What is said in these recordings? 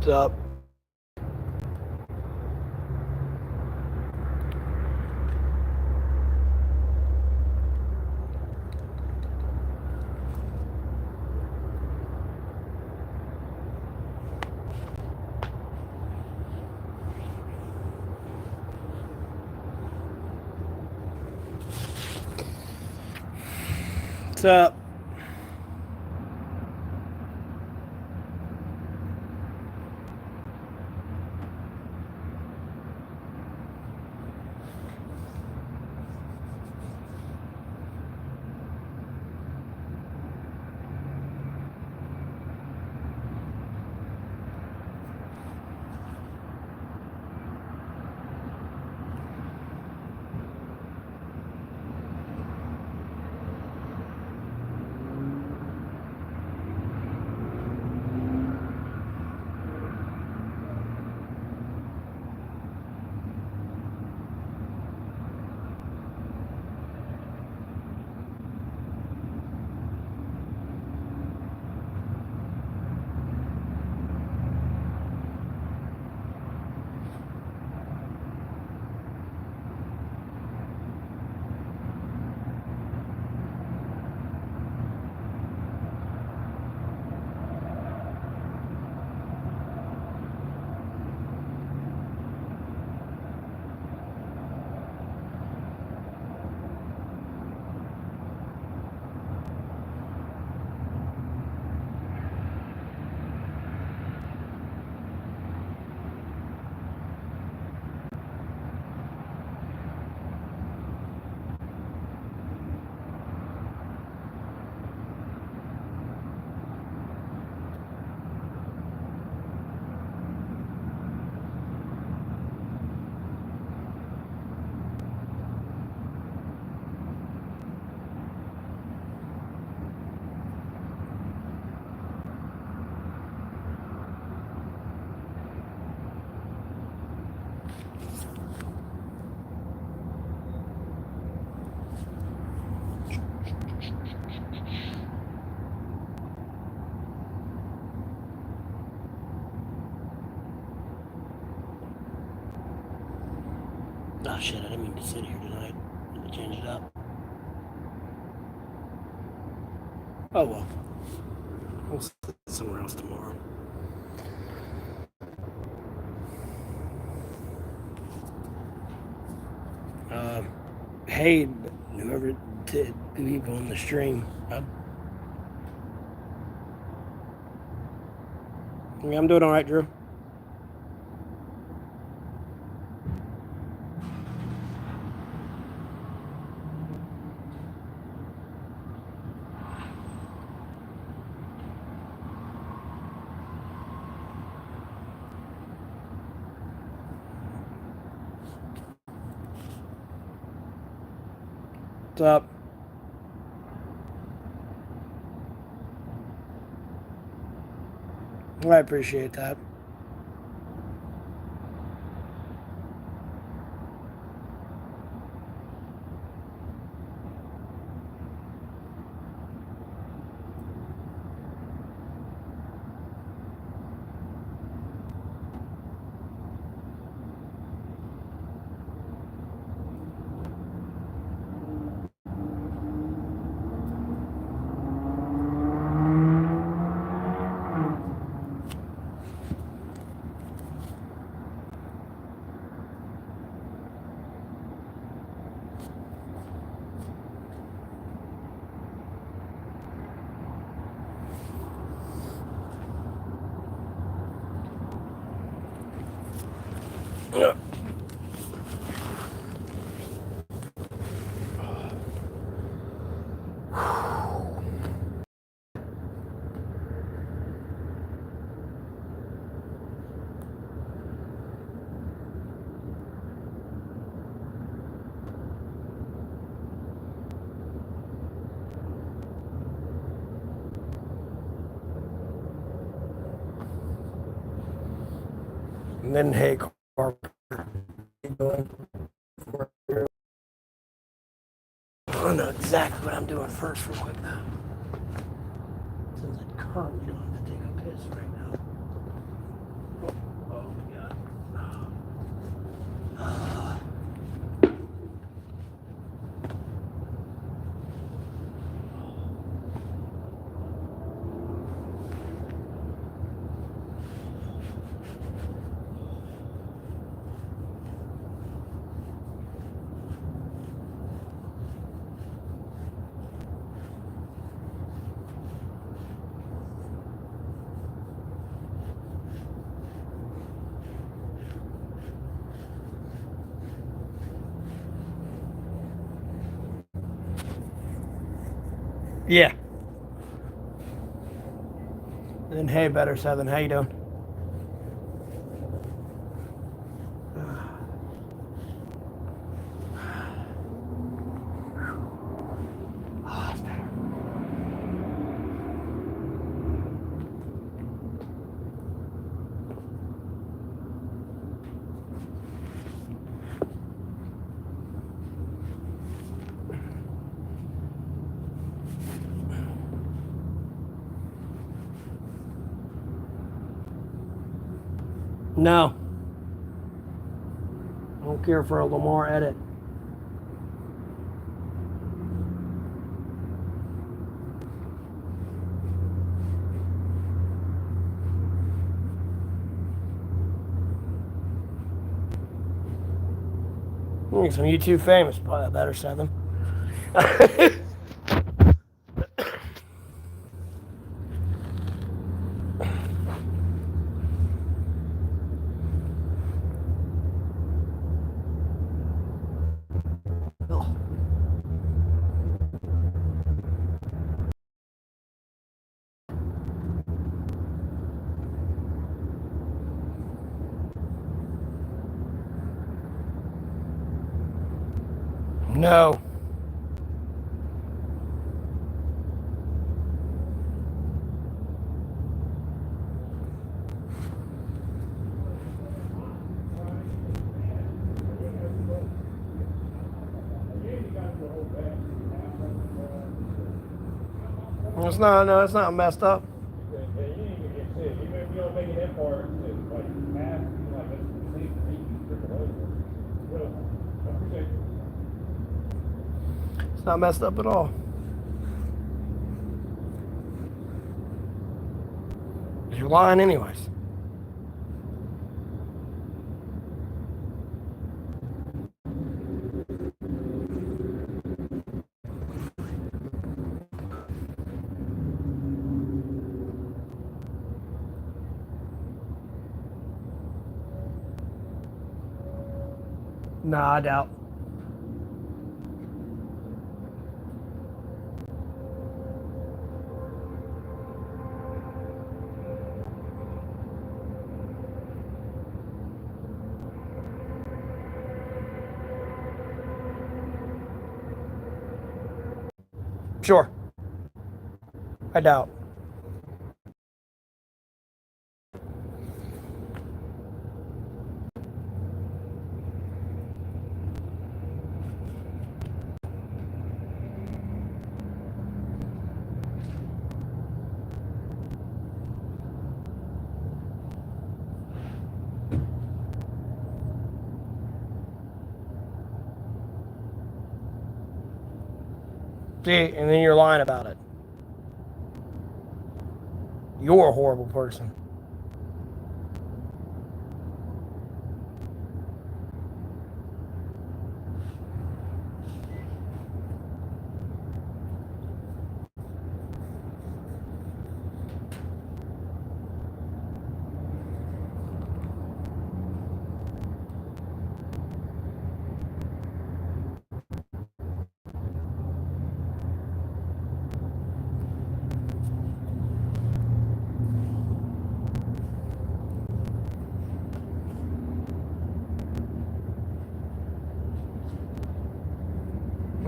up? What's up? Oh shit, I didn't mean to sit here tonight. I had to change it up. Oh well. We'll sit somewhere else tomorrow. Hey, whoever did leave on the stream, I'm doing all right, Drew. What's up? Well, I appreciate that. And then, hey, Carper, you doing? I don't know exactly what I'm doing first, real quick though. Since I currently don't have to take a piss right now. Yeah. And hey, better Southern, how you doing? No. I don't care for a Lamar edit. Make some YouTube famous, probably better Southern. No. It's not. No, it's not messed up. It's not messed up at all. You're lying anyways. Nah, I doubt. Sure. I doubt. See, and then you're lying about it. You're a horrible person.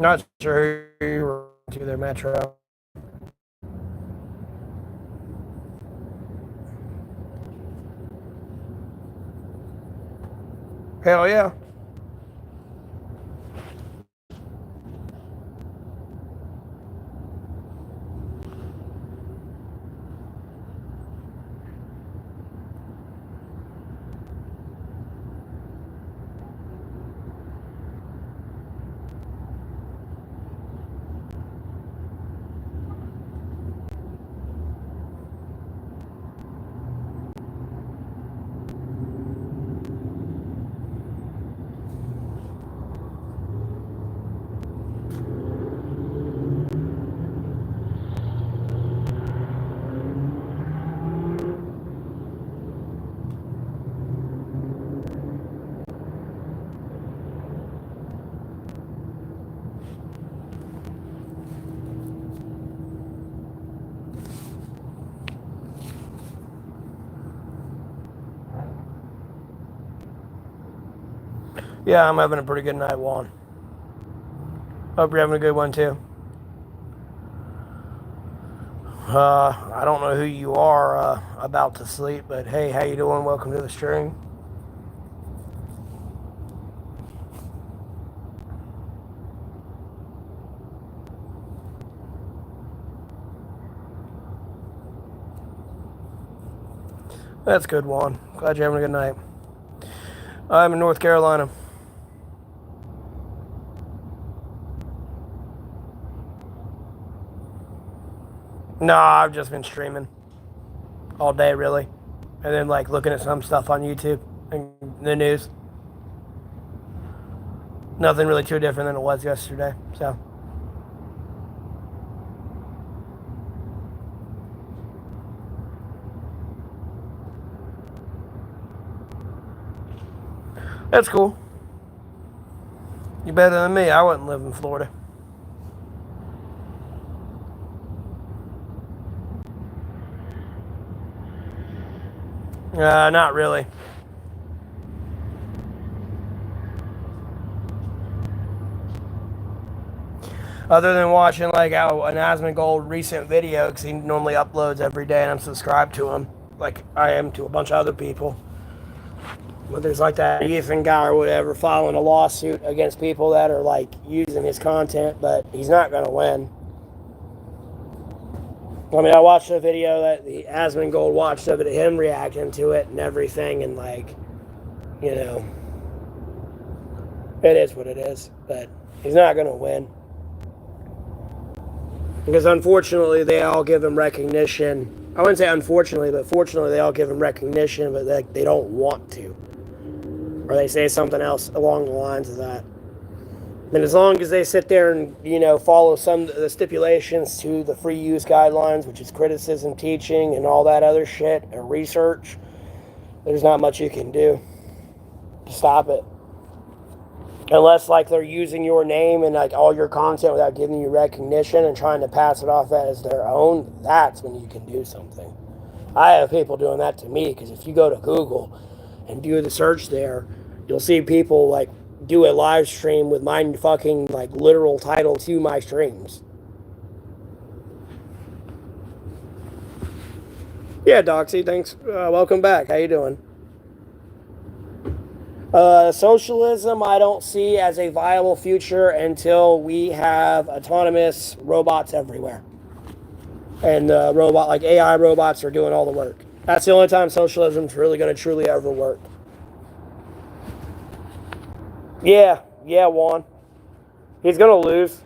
Not sure who you were to there, Metro. Hell yeah. Yeah, I'm having a pretty good night, Juan. Hope you're having a good one too. I don't know who you are about to sleep, but hey, how you doing? Welcome to the stream. That's good, Juan. Glad you're having a good night. I'm in North Carolina. Nah, I've just been streaming all day, really, and then like looking at some stuff on YouTube and the news. Nothing really too different than it was yesterday. So that's cool. You better than me. I wouldn't live in Florida. Not really. Other than watching like an Asmund Gold recent video, because he normally uploads every day and I'm subscribed to him, like I am to a bunch of other people. But there's like that Ethan guy or whatever filing a lawsuit against people that are like using his content, but he's not going to win. I mean, I watched a video that the Asmund Gold watched of it, him reacting to it and everything, and like, you know, it is what it is, but he's not going to win. Because unfortunately, they all give him recognition. I wouldn't say unfortunately, but fortunately, they all give him recognition, but they don't want to. Or they say something else along the lines of that. And as long as they sit there and, follow some of the stipulations to the free use guidelines, which is criticism, teaching, and all that other shit, and research, there's not much you can do to stop it. Unless, like, they're using your name and, like, all your content without giving you recognition and trying to pass it off as their own, that's when you can do something. I have people doing that to me, because if you go to Google and do the search there, you'll see people, like, do a live stream with my fucking, like, literal title to my streams. Yeah, Doxy, thanks. Welcome back. How you doing? Socialism, I don't see as a viable future until we have autonomous robots everywhere. And like AI robots are doing all the work. That's the only time socialism's really going to truly ever work. Yeah, Juan. He's going to lose.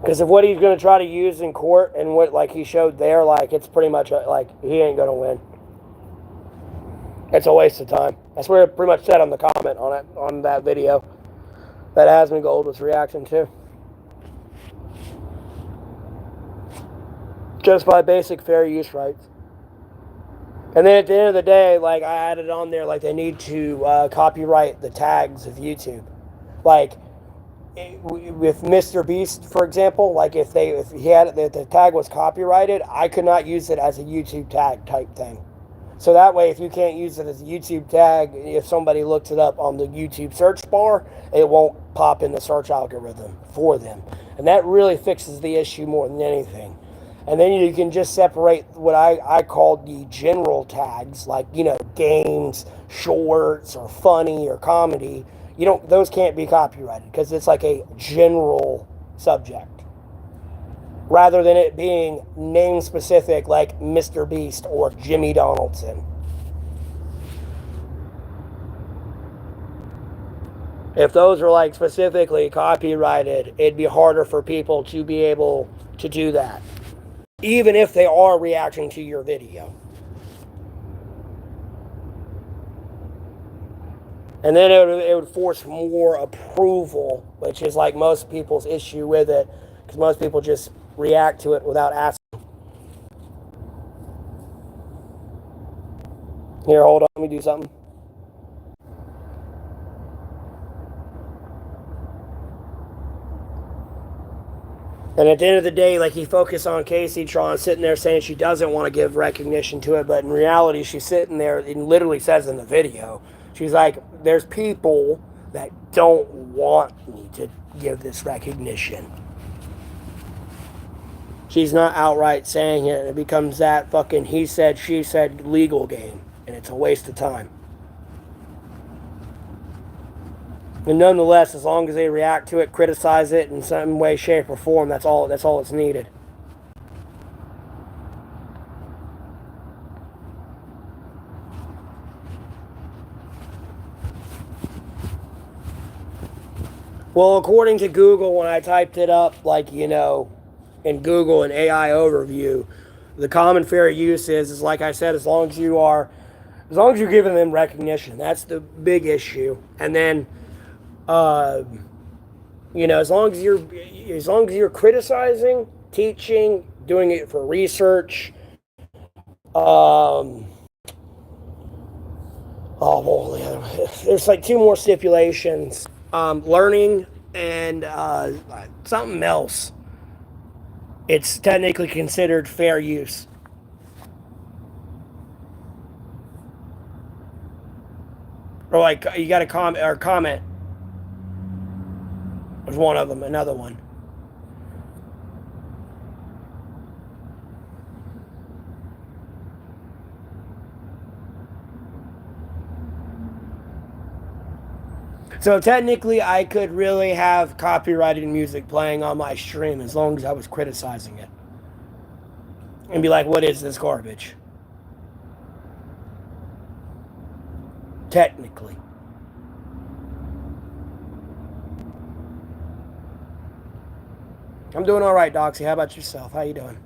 Because of what he's going to try to use in court and what, like, he showed there, like, it's pretty much, like, he ain't going to win. It's a waste of time. That's what it pretty much said on the comment on that video that Asmund Gold was reacting to. Just by basic fair use rights. And then at the end of the day, like, I added on there, like, they need to copyright the tags of YouTube. Like, with Mr. Beast, for example, like, if the tag was copyrighted, I could not use it as a YouTube tag type thing. So that way, if you can't use it as a YouTube tag, if somebody looks it up on the YouTube search bar, it won't pop in the search algorithm for them. And that really fixes the issue more than anything. And then you can just separate what I call the general tags, like, games, shorts, or funny, or comedy. Those can't be copyrighted because it's like a general subject. Rather than it being name specific like Mr. Beast or Jimmy Donaldson. If those are like specifically copyrighted, it'd be harder for people to be able to do that. Even if they are reacting to your video. And then it would force more approval, which is like most people's issue with it, because most people just react to it without asking. Here, hold on, let me do something. And at the end of the day, like, he focused on Casey Tron sitting there saying she doesn't want to give recognition to it, but in reality, she's sitting there, it literally says in the video, She's like, there's people that don't want me to give this recognition. She's not outright saying it. It becomes that fucking he said, she said legal game. And it's a waste of time. And nonetheless, as long as they react to it, criticize it in some way, shape, or form, that's all that's needed. Well, according to Google, when I typed it up, like, you know, in Google an AI overview, the common fair use is like I said, as long as you're giving them recognition, that's the big issue. And then, you know, as long as you're criticizing, teaching, doing it for research, oh, well, there's like two more stipulations: learning and something else. It's technically considered fair use. Or like you got a comment. There's one of them, another one. So technically, I could really have copyrighted music playing on my stream as long as I was criticizing it. And be like, what is this garbage? Technically. I'm doing all right, Doxy. How about yourself? How you doing?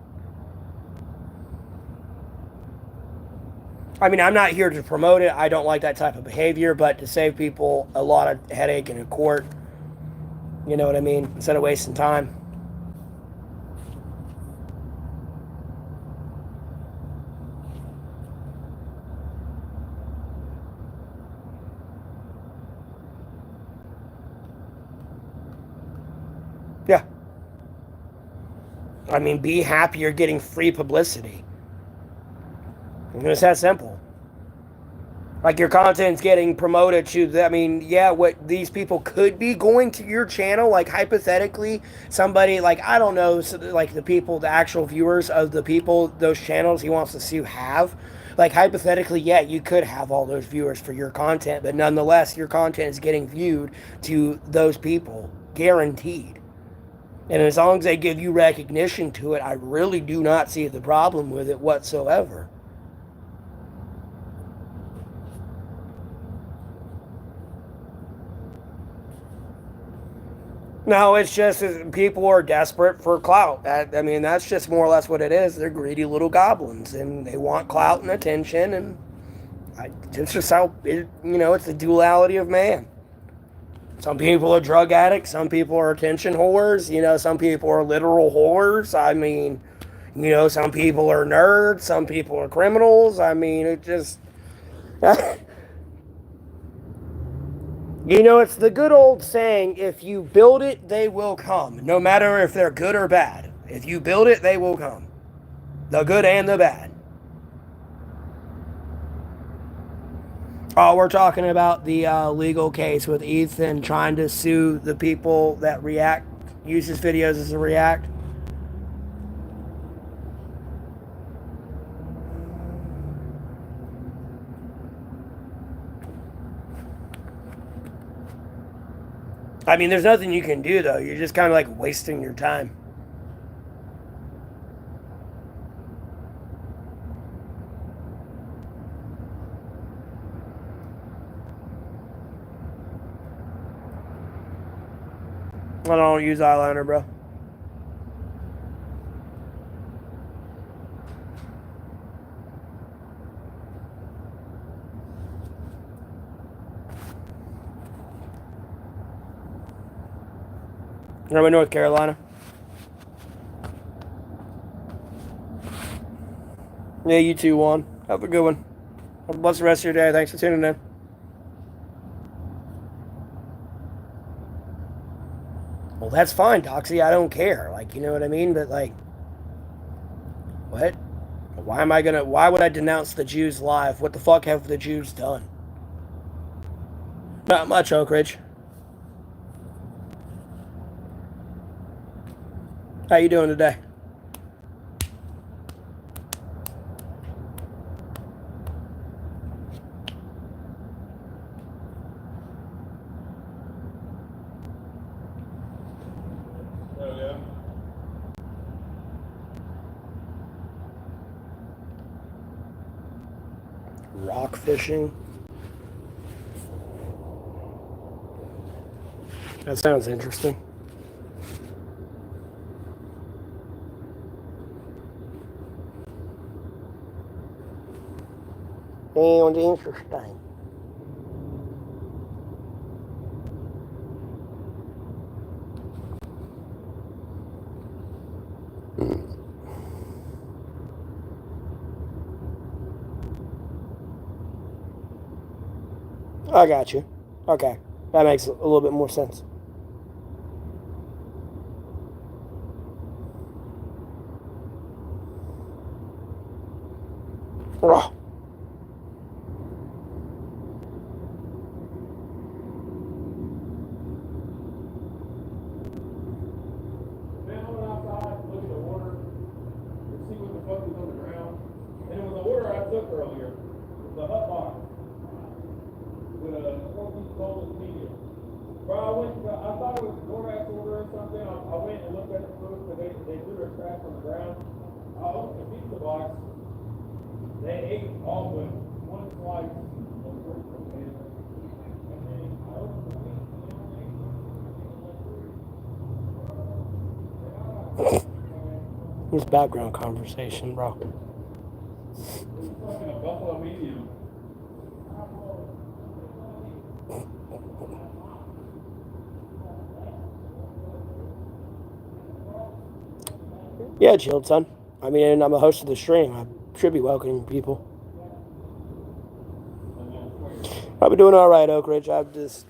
I mean, I'm not here to promote it. I don't like that type of behavior, but to save people a lot of headache in a court, you know what I mean? Instead of wasting time. Yeah. I mean, be happy you're getting free publicity. It's that simple. Like your content's getting promoted to, I mean, yeah, what these people could be going to your channel, like hypothetically, somebody, like, I don't know, like the people, the actual viewers of the people, those channels he wants to see have. Like hypothetically, yeah, you could have all those viewers for your content, but nonetheless, your content is getting viewed to those people, guaranteed. And as long as they give you recognition to it, I really do not see the problem with it whatsoever. No, it's just people are desperate for clout. I mean, that's just more or less what it is. They're greedy little goblins, and they want clout and attention, and it's just how, it's the duality of man. Some people are drug addicts. Some people are attention whores. Some people are literal whores. I mean, some people are nerds. Some people are criminals. I mean, it just... it's the good old saying, if you build it, they will come. No matter if they're good or bad. If you build it, they will come. The good and the bad. Oh, we're talking about the legal case with Ethan trying to sue the people that use his videos as a react. I mean, there's nothing you can do, though. You're just kind of like wasting your time. I don't use eyeliner, bro. I'm in North Carolina. Yeah, you too, Juan. Have a good one. Have a blessed rest of your day. Thanks for tuning in. Well, that's fine, Doxy. I don't care. Like, you know what I mean? But, like, what? Why would I denounce the Jews live? What the fuck have the Jews done? Not much, Oak Ridge. How you doing today? Oh, yeah. Rock fishing. That sounds interesting. Sounds interesting. I got you. Okay. That makes a little bit more sense. Ugh. Man, I went outside, look at the water, and see what the fuck was on the ground. And it was the water I took earlier. It was a hut box with a 4-piece boneless medium. Bro, I thought it was a DoorDash order or something. I went and looked at the food because they threw their trash on the ground. I opened the pizza box. They ate all but one slice of fruit from it. And then I opened the meat and they ate This background conversation, bro. it's fucking a buffalo medium. Yeah, chilled, son. I mean, I'm a host of the stream. I should be welcoming people. I've been doing all right, Oak Ridge. I'm just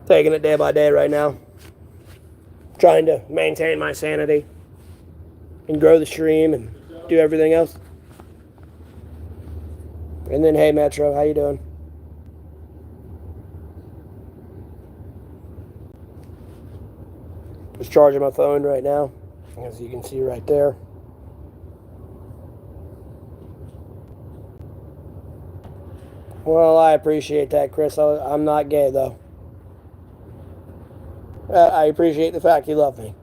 taking it day by day right now. Trying to maintain my sanity and grow the stream and do everything else. And then, hey, Metro, how you doing? Just charging my phone right now, as you can see right there. Well, I appreciate that, Chris. I'm not gay, though. I appreciate the fact you love me.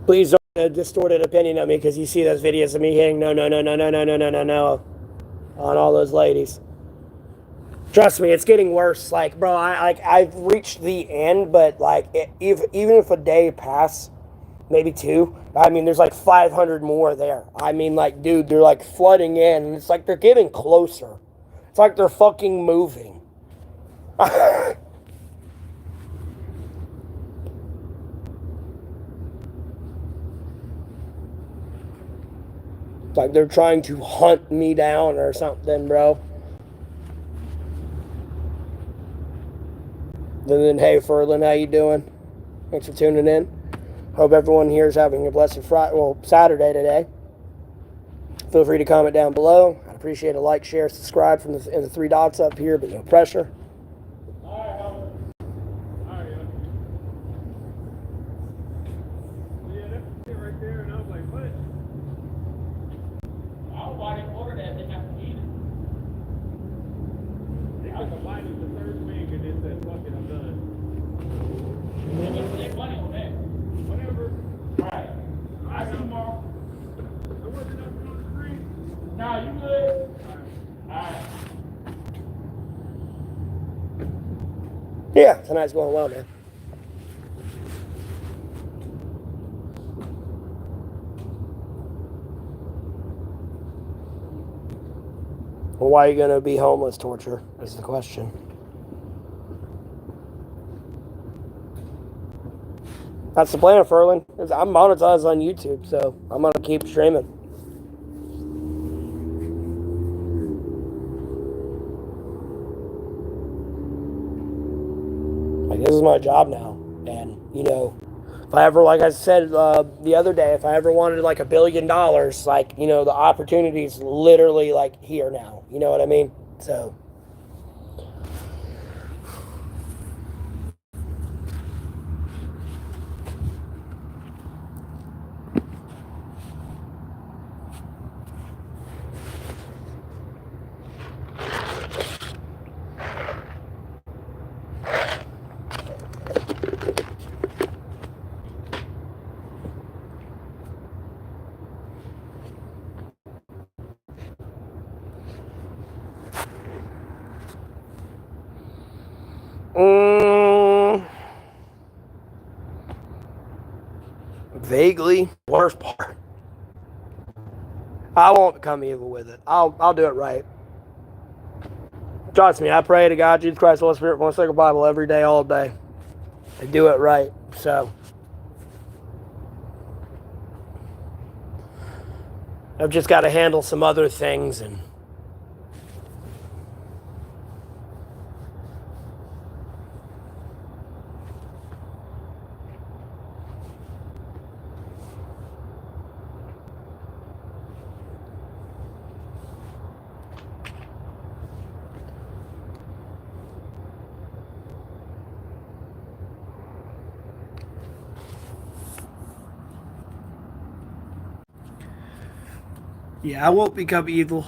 Please don't have a distorted opinion of me because you see those videos of me hitting no on all those ladies. Trust me, it's getting worse. Like, bro, I've reached the end, but like, even if a day pass, maybe two. I mean, there's like 500 more there. I mean, like, dude, they're like flooding in, and it's like they're getting closer. It's like they're fucking moving. Like they're trying to hunt me down or something, bro. And then, hey, Ferlin, how you doing? Thanks for tuning in. Hope everyone here is having a blessed Friday, well, Saturday today. Feel free to comment down below. I'd appreciate a like, share, subscribe from in the three dots up here, but no pressure. Nah, you good? Alright. Yeah, tonight's going well, man. Well, why are you going to be homeless, Torture, is the question. That's the plan, Ferlin. I'm monetized on YouTube, so I'm going to keep streaming. Like, this is my job now. And, you know, If I ever, like I said the other day, if I ever wanted like $1 billion, like, you know, the opportunity is literally like here now. You know what I mean? So. Vaguely. Worst part. I won't become evil with it. I'll do it right. Trust me, I pray to God, Jesus Christ, Holy Spirit, one second Bible every day, all day. I do it right. So I've just got to handle some other things and Yeah, I won't become evil.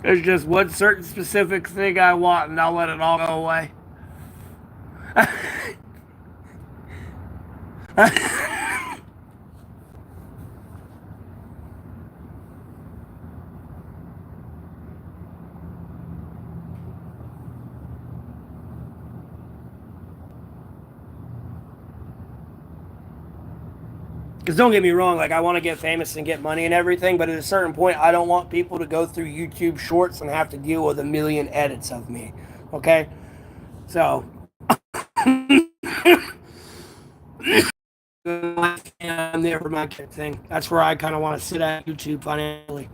There's just one certain specific thing I want, and I'll let it all go away. Because don't get me wrong, like I want to get famous and get money and everything, but at a certain point, I don't want people to go through YouTube Shorts and have to deal with a million edits of me. Okay, so I'm there for my kid thing. That's where I kind of want to sit at YouTube financially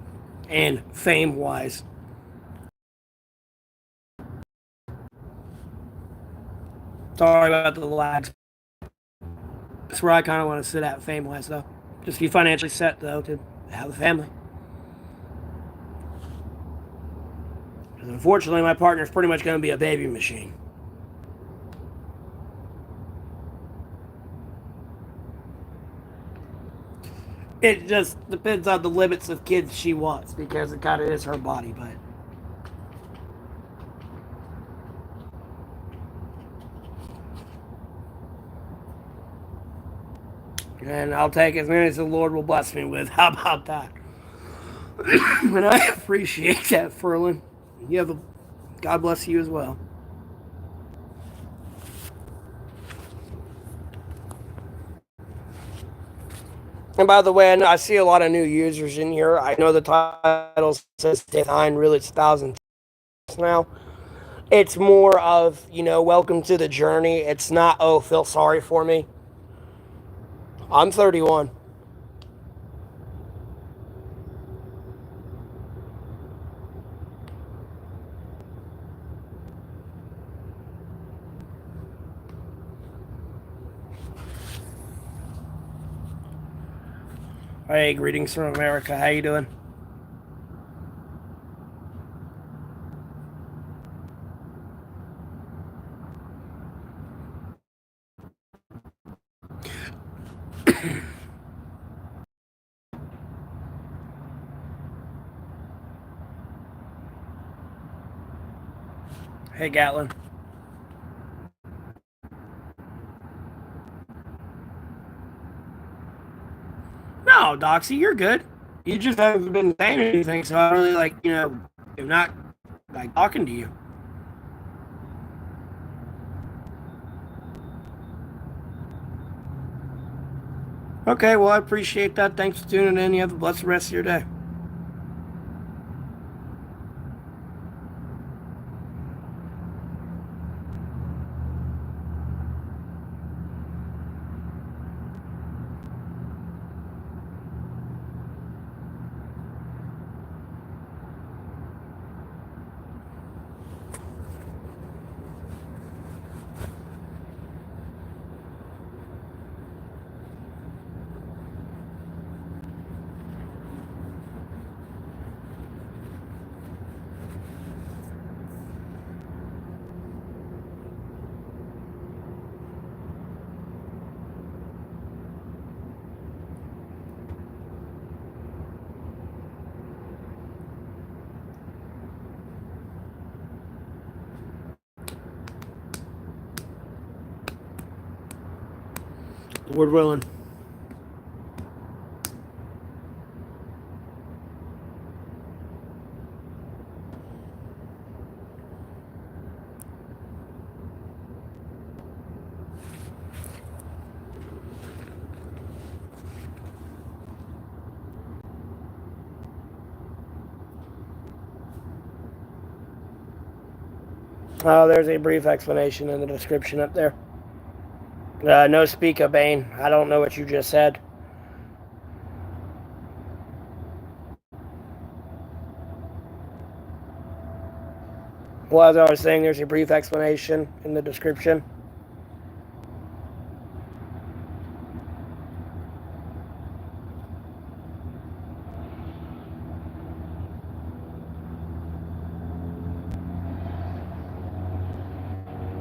and fame wise. Sorry about the lags. That's where I kind of want to sit at fame wise, though. Just be financially set, though, to have a family. Because unfortunately, my partner's pretty much going to be a baby machine. It just depends on the limits of kids she wants, because it kind of is her body, but. And I'll take as many as the Lord will bless me with. How about that? And I appreciate that, Ferlin. You have a God bless you as well. And by the way, I see a lot of new users in here. I know the title says Nine, really it's 1,000 now. It's more of, you know, welcome to the journey. It's not, oh, feel sorry for me. I'm 31. Hey, greetings from America. How you doing? Hey, Gatlin. No, Doxy, you're good. You just haven't been saying anything, so I really like, you know, am not like talking to you. Okay, well, I appreciate that. Thanks for tuning in. You have a blessed rest of your day. Lord willing. Oh, there's a brief explanation in the description up there. No speak of Bane. I don't know what you just said. Well, as I was saying, there's a brief explanation in the description.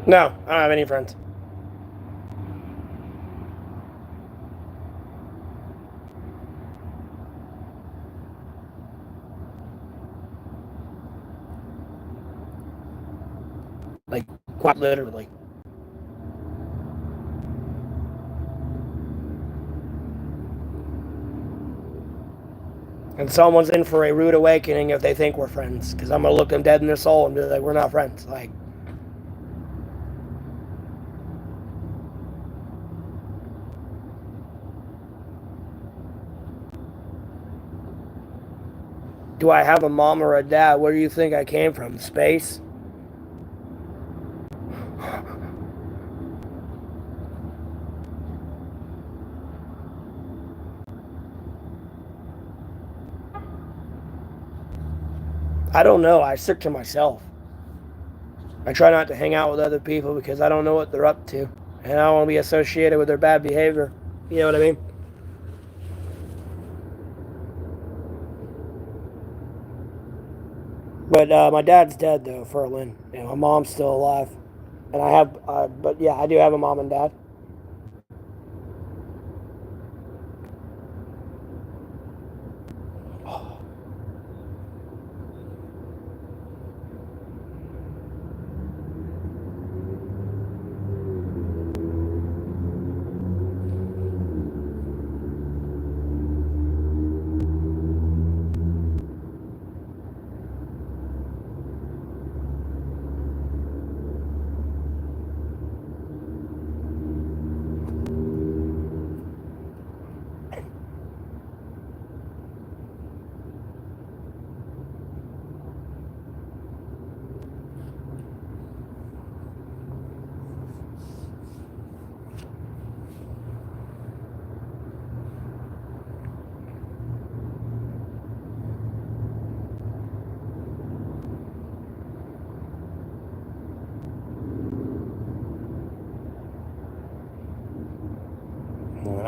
No, I don't have any friends. Like, quite literally. And someone's in for a rude awakening if they think we're friends. Because I'm going to look them dead in the soul and be like, we're not friends. Like, do I have a mom or a dad? Where do you think I came from? Space? I don't know. I stick to myself. I try not to hang out with other people because I don't know what they're up to. And I don't want to be associated with their bad behavior. You know what I mean? But my dad's dead, though, Ferlin. And my mom's still alive. And I have, but yeah, I do have a mom and dad.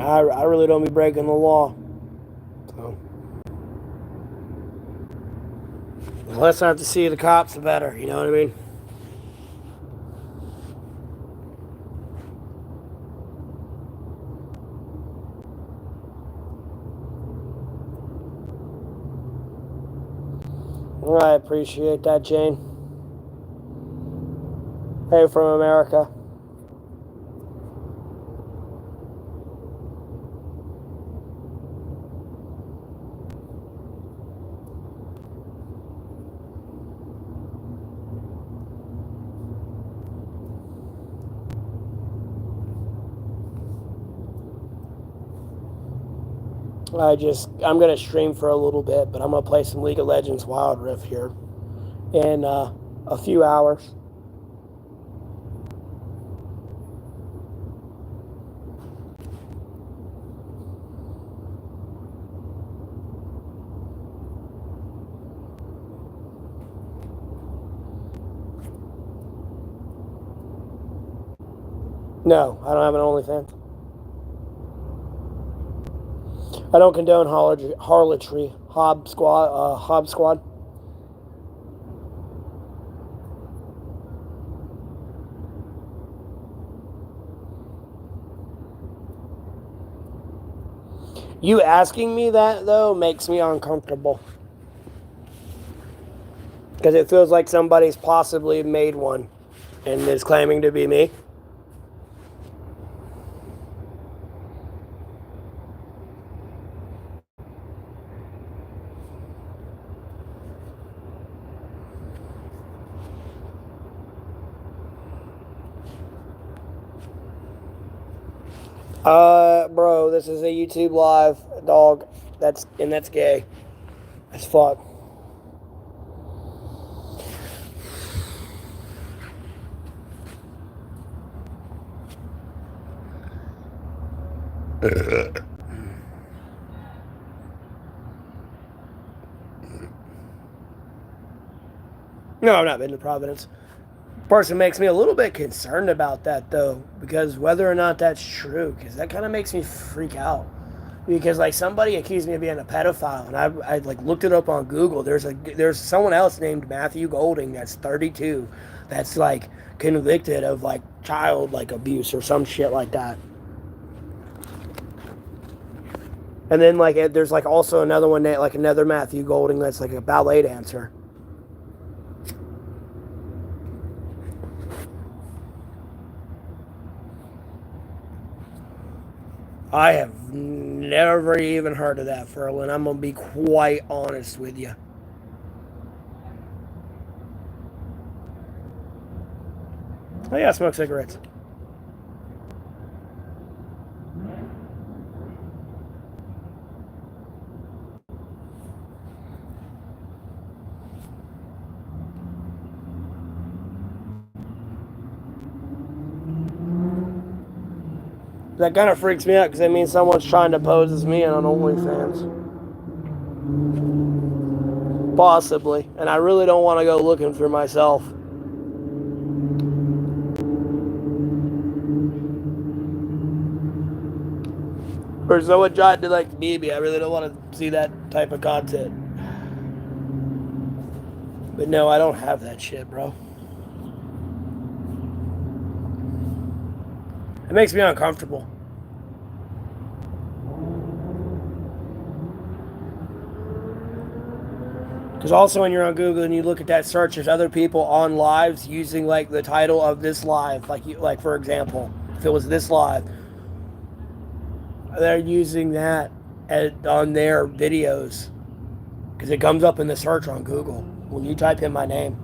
I really don't be breaking the law. So, the less I have to see the cops, the better. You know what I mean? Well, I appreciate that, Jane. Hey, from America. I'm going to stream for a little bit, but I'm going to play some League of Legends Wild Rift here in a few hours. No, I don't have an OnlyFans. I don't condone harlotry. Hob squad. You asking me that, though, makes me uncomfortable. Because it feels like somebody's possibly made one and is claiming to be me. Bro, this is a YouTube live, dog. That's gay. As fuck. No, I've not been to Providence. Person makes me a little bit concerned about that though, because whether or not that's true, because that kind of makes me freak out. Because like somebody accused me of being a pedophile, and I like looked it up on Google. There's someone else named Matthew Golding that's 32, that's like convicted of like child like abuse or some shit like that. And then like there's like also another one that like another Matthew Golding that's like a ballet dancer. I have never even heard of that, Ferlin. I'm gonna be quite honest with you. Oh yeah, I smoke cigarettes. That kind of freaks me out because it means someone's trying to pose as me on OnlyFans. Possibly. And I really don't want to go looking for myself. Or someone tried to like me. I really don't want to see that type of content. But no, I don't have that shit, bro. It makes me uncomfortable. Because also when you're on Google and you look at that search, there's other people on lives using like the title of this live. Like for example, if it was this live, they're using that on their videos. Because it comes up in the search on Google when you type in my name.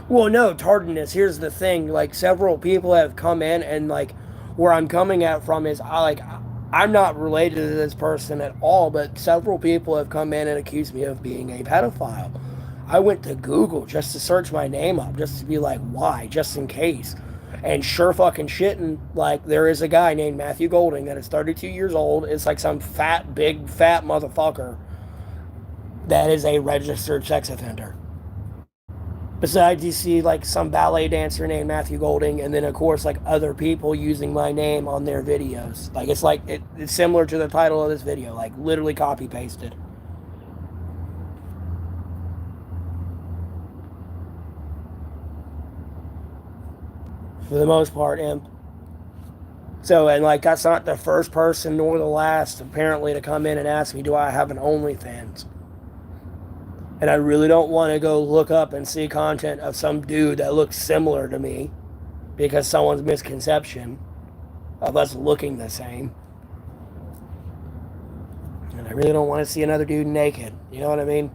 Well, no, tardiness. Here's the thing. Like, several people have come in, and, like, where I'm coming at from is, I'm not related to this person at all, but several people have come in and accused me of being a pedophile. I went to Google just to search my name up, just to be like, why, just in case. And sure fucking shitting, like, there is a guy named Matthew Golding that is 32 years old. It's like some fat, big, fat motherfucker that is a registered sex offender. Besides, you see like some ballet dancer named Matthew Golding, and then of course like other people using my name on their videos. Like it's similar to the title of this video, like literally copy pasted. For the most part, imp. So, and like that's not the first person nor the last apparently to come in and ask me, do I have an OnlyFans? And I really don't want to go look up and see content of some dude that looks similar to me because someone's misconception of us looking the same. And I really don't want to see another dude naked. You know what I mean?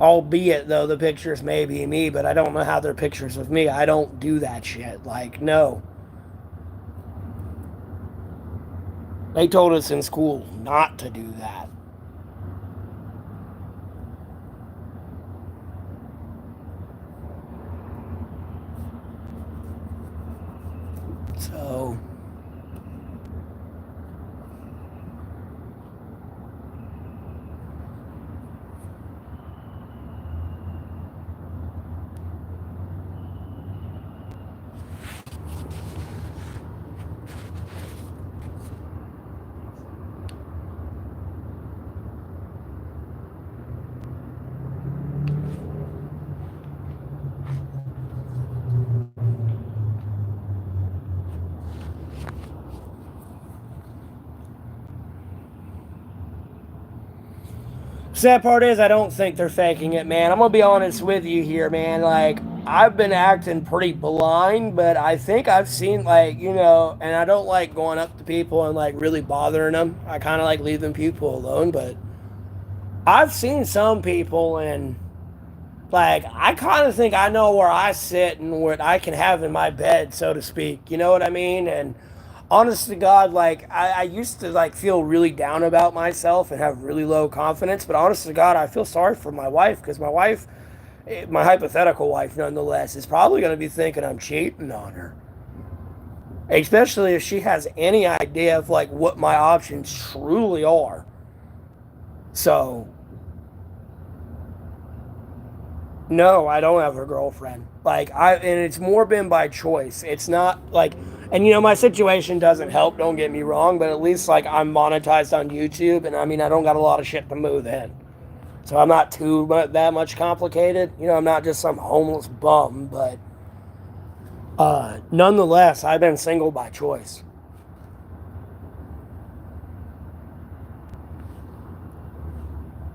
Albeit, though, the pictures may be me, but I don't know how they're pictures of me. I don't do that shit. Like, no. They told us in school not to do that. So... Sad part is, I don't think they're faking it, man. I'm gonna be honest with you here, man. Like, I've been acting pretty blind, but I think I've seen, like, and I don't like going up to people and, like, really bothering them. I kind of like leaving people alone, but I've seen some people, and, like, I kind of think I know where I sit and what I can have in my bed, so to speak. You know what I mean? And honest to God, like, I used to, like, feel really down about myself and have really low confidence. But honest to God, I feel sorry for my wife, because my wife, my hypothetical wife nonetheless, is probably going to be thinking I'm cheating on her. Especially if she has any idea of, like, what my options truly are. So, no, I don't have a girlfriend. And it's more been by choice. It's not like, and my situation doesn't help, don't get me wrong, but at least, like, I'm monetized on YouTube, and I mean, I don't got a lot of shit to move in. So I'm not that much complicated. I'm not just some homeless bum, but nonetheless, I've been single by choice.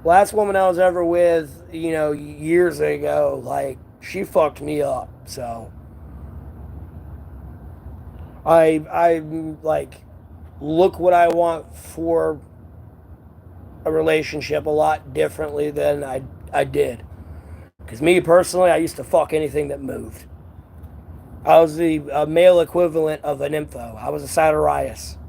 Last woman I was ever with, years ago, like, she fucked me up. So I like, look what I want for a relationship a lot differently than I did. Because me personally, I used to fuck anything that moved. I was the male equivalent of an nympho. I was a Satyrius.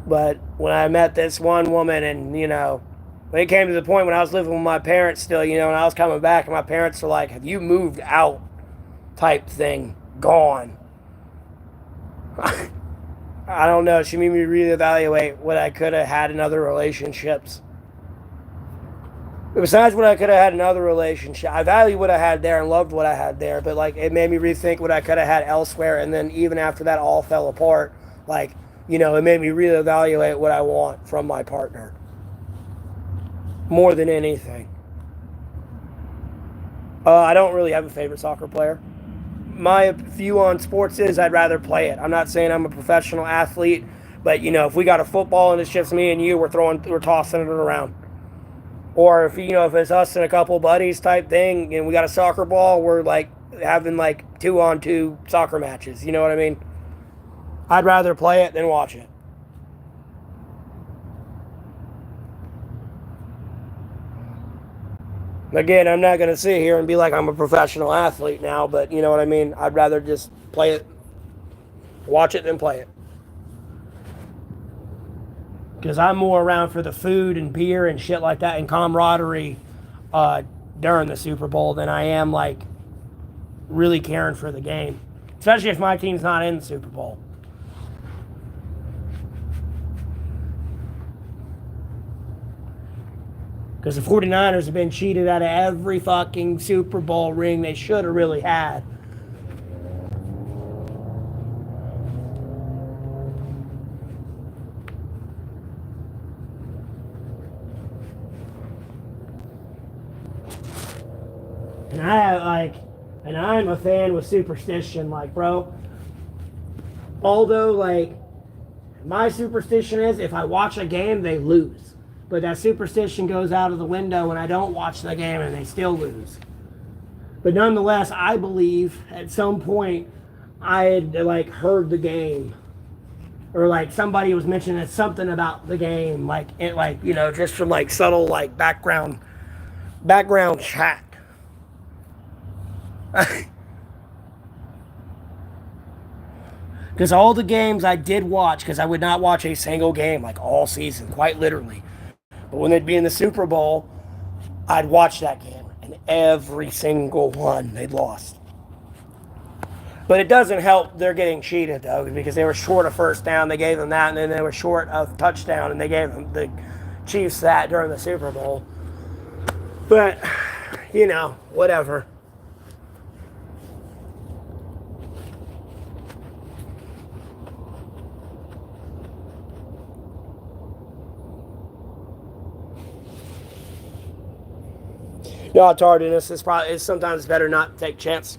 But when I met this one woman, and when it came to the point when I was living with my parents still, and I was coming back, and my parents were like, "Have you moved out?" type thing, gone. I don't know. She made me reevaluate what I could have had in other relationships. But besides what I could have had in other relationships, I value what I had there and loved what I had there. But, like, it made me rethink what I could have had elsewhere. And then even after that all fell apart, like, it made me reevaluate what I want from my partner more than anything. I don't really have a favorite soccer player. My view on sports is I'd rather play it. I'm not saying I'm a professional athlete, but if we got a football and it's just me and you, we're tossing it around. Or if it's us and a couple buddies type thing, and we got a soccer ball, we're like having like 2-on-2 soccer matches. You know what I mean? I'd rather play it than watch it. Again, I'm not going to sit here and be like I'm a professional athlete now, but you know what I mean? I'd rather just play it, watch it, than play it. Because I'm more around for the food and beer and shit like that and camaraderie during the Super Bowl than I am, like, really caring for the game. Especially if my team's not in the Super Bowl. Because the 49ers have been cheated out of every fucking Super Bowl ring they should have really had. And I'm a fan with superstition, like, bro. Although, like, my superstition is if I watch a game, they lose. But that superstition goes out of the window when I don't watch the game and they still lose. But nonetheless, I believe at some point I had, like, heard the game. Or, like, somebody was mentioning something about the game, like, just from, like, subtle, like, background chat. Because all the games I did watch, because I would not watch a single game, like, all season, quite literally. But when they'd be in the Super Bowl, I'd watch that game. And every single one they'd lost. But it doesn't help they're getting cheated, though, because they were short of first down. They gave them that, and then they were short of touchdown, and they gave them the Chiefs that during the Super Bowl. But, whatever. No, tardiness is probably sometimes better not to take a chance.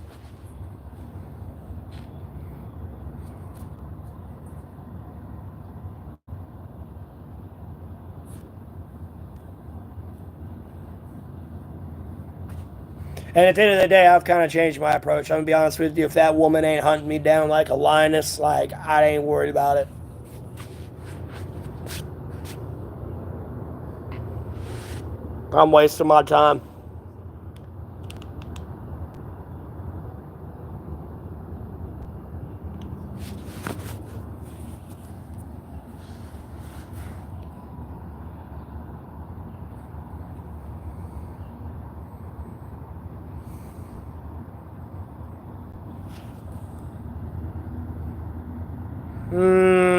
And at the end of the day, I've kind of changed my approach. I'm going to be honest with you. If that woman ain't hunting me down like a lioness, like, I ain't worried about it. I'm wasting my time.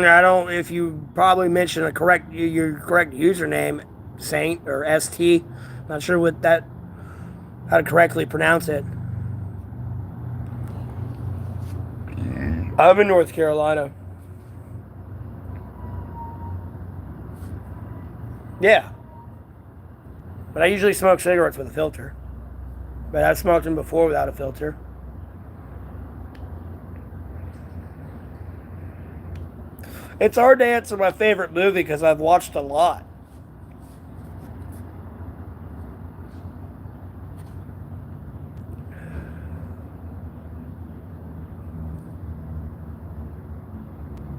I don't. If you probably mention your correct username, Saint or ST. Not sure how to correctly pronounce it. I'm in North Carolina. Yeah, but I usually smoke cigarettes with a filter. But I've smoked them before without a filter. It's hard to answer my favorite movie because I've watched a lot.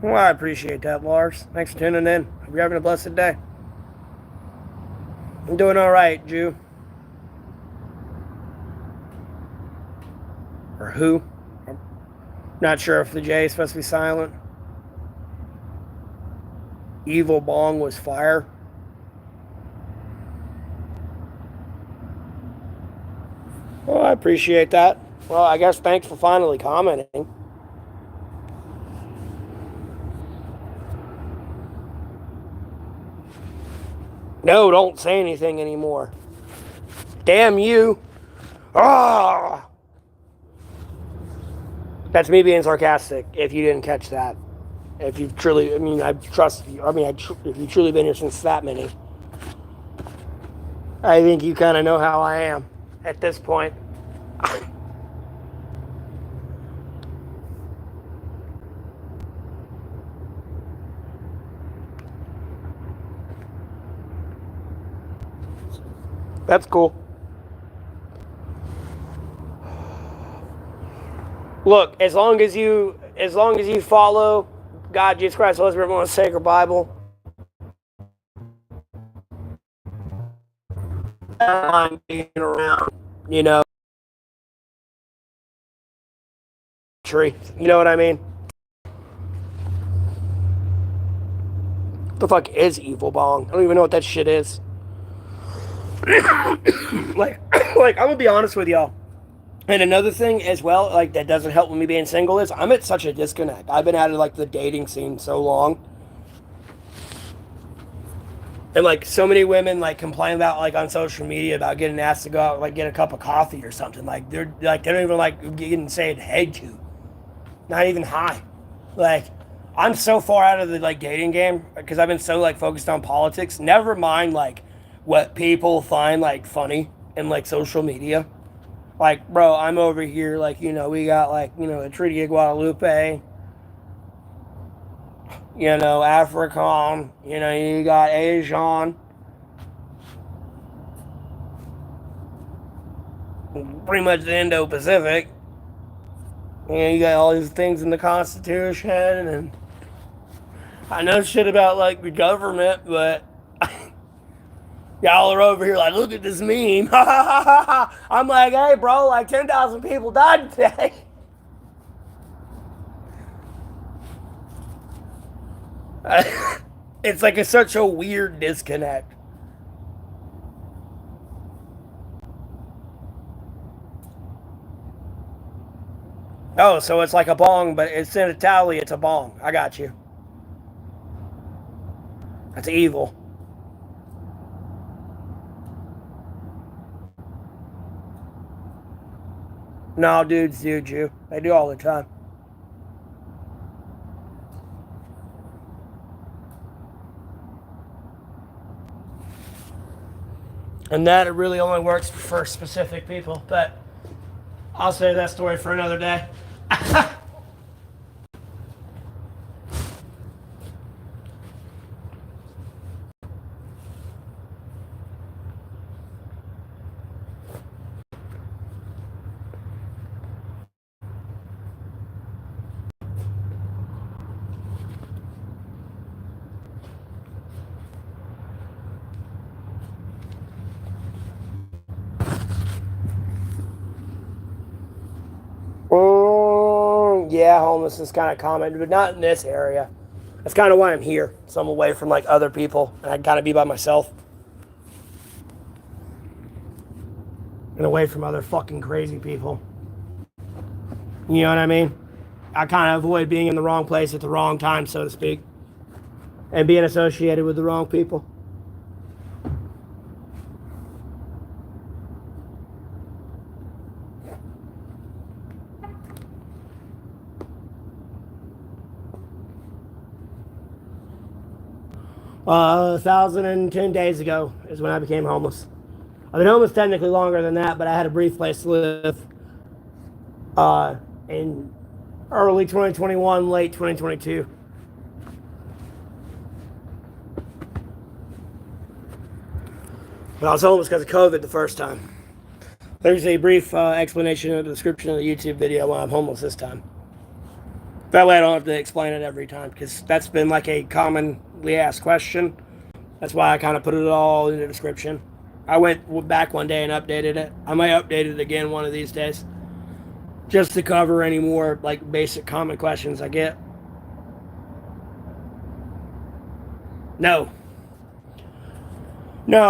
Well, I appreciate that, Lars. Thanks for tuning in. Hope you're having a blessed day. I'm doing all right, Jew. Or who? I'm not sure if the J is supposed to be silent. Evil Bong was fire. Well, I appreciate that. Well, I guess thanks for finally commenting. No, don't say anything anymore. Damn you. Ah! That's me being sarcastic, if you didn't catch that. If you've truly, I mean, I trust you. I mean, if you've truly been here since that many, I think you kind of know how I am at this point. That's cool. Look, as long as you follow God, Jesus Christ, Holy Spirit, one sacred Bible, I'm being around, you know, tree. You know what I mean? What the fuck is Evil Bong? I don't even know what that shit is. like, I'm gonna be honest with y'all. And another thing as well, like that doesn't help with me being single is I'm at such a disconnect. I've been out of like the dating scene so long. And like so many women like complain about like on social media about getting asked to go out like get a cup of coffee or something. Like they don't even like getting said hey to. Not even hi. Like I'm so far out of the like dating game because I've been so like focused on politics. Never mind like what people find like funny in like social media. Like, bro, I'm over here, like, you know, we got, like, you know, the Treaty of Guadalupe, you know, African, you know, you got Asian, pretty much the Indo-Pacific. You know, you got all these things in the Constitution, and I know shit about, like, the government, but y'all are over here like, look at this meme. I'm like, hey, bro, like, 10,000 people died today. It's like such a weird disconnect. Oh, so it's like a bong, but it's in Italian, it's a bong. I got you. That's evil. No, dudes do, Jew. They do all the time. And that it really only works for specific people, but I'll save that story for another day. yeah, homelessness is kind of common, but not in this area. That's kind of why I'm here. So I'm away from like other people, and I gotta be by myself. And away from other fucking crazy people. You know what I mean? I kind of avoid being in the wrong place at the wrong time, so to speak, and being associated with the wrong people. Uh, 1,010 days ago is when I became homeless. I've been homeless technically longer than that, but I had a brief place to live in early 2021, late 2022. But I was homeless because of COVID the first time. There's a brief explanation in the description of the YouTube video why I'm homeless this time. That way I don't have to explain it every time, because that's been like a commonly asked question. That's why I kind of put it all in the description. I went back one day and updated it. I might update it again one of these days, just to cover any more like basic common questions I get. No,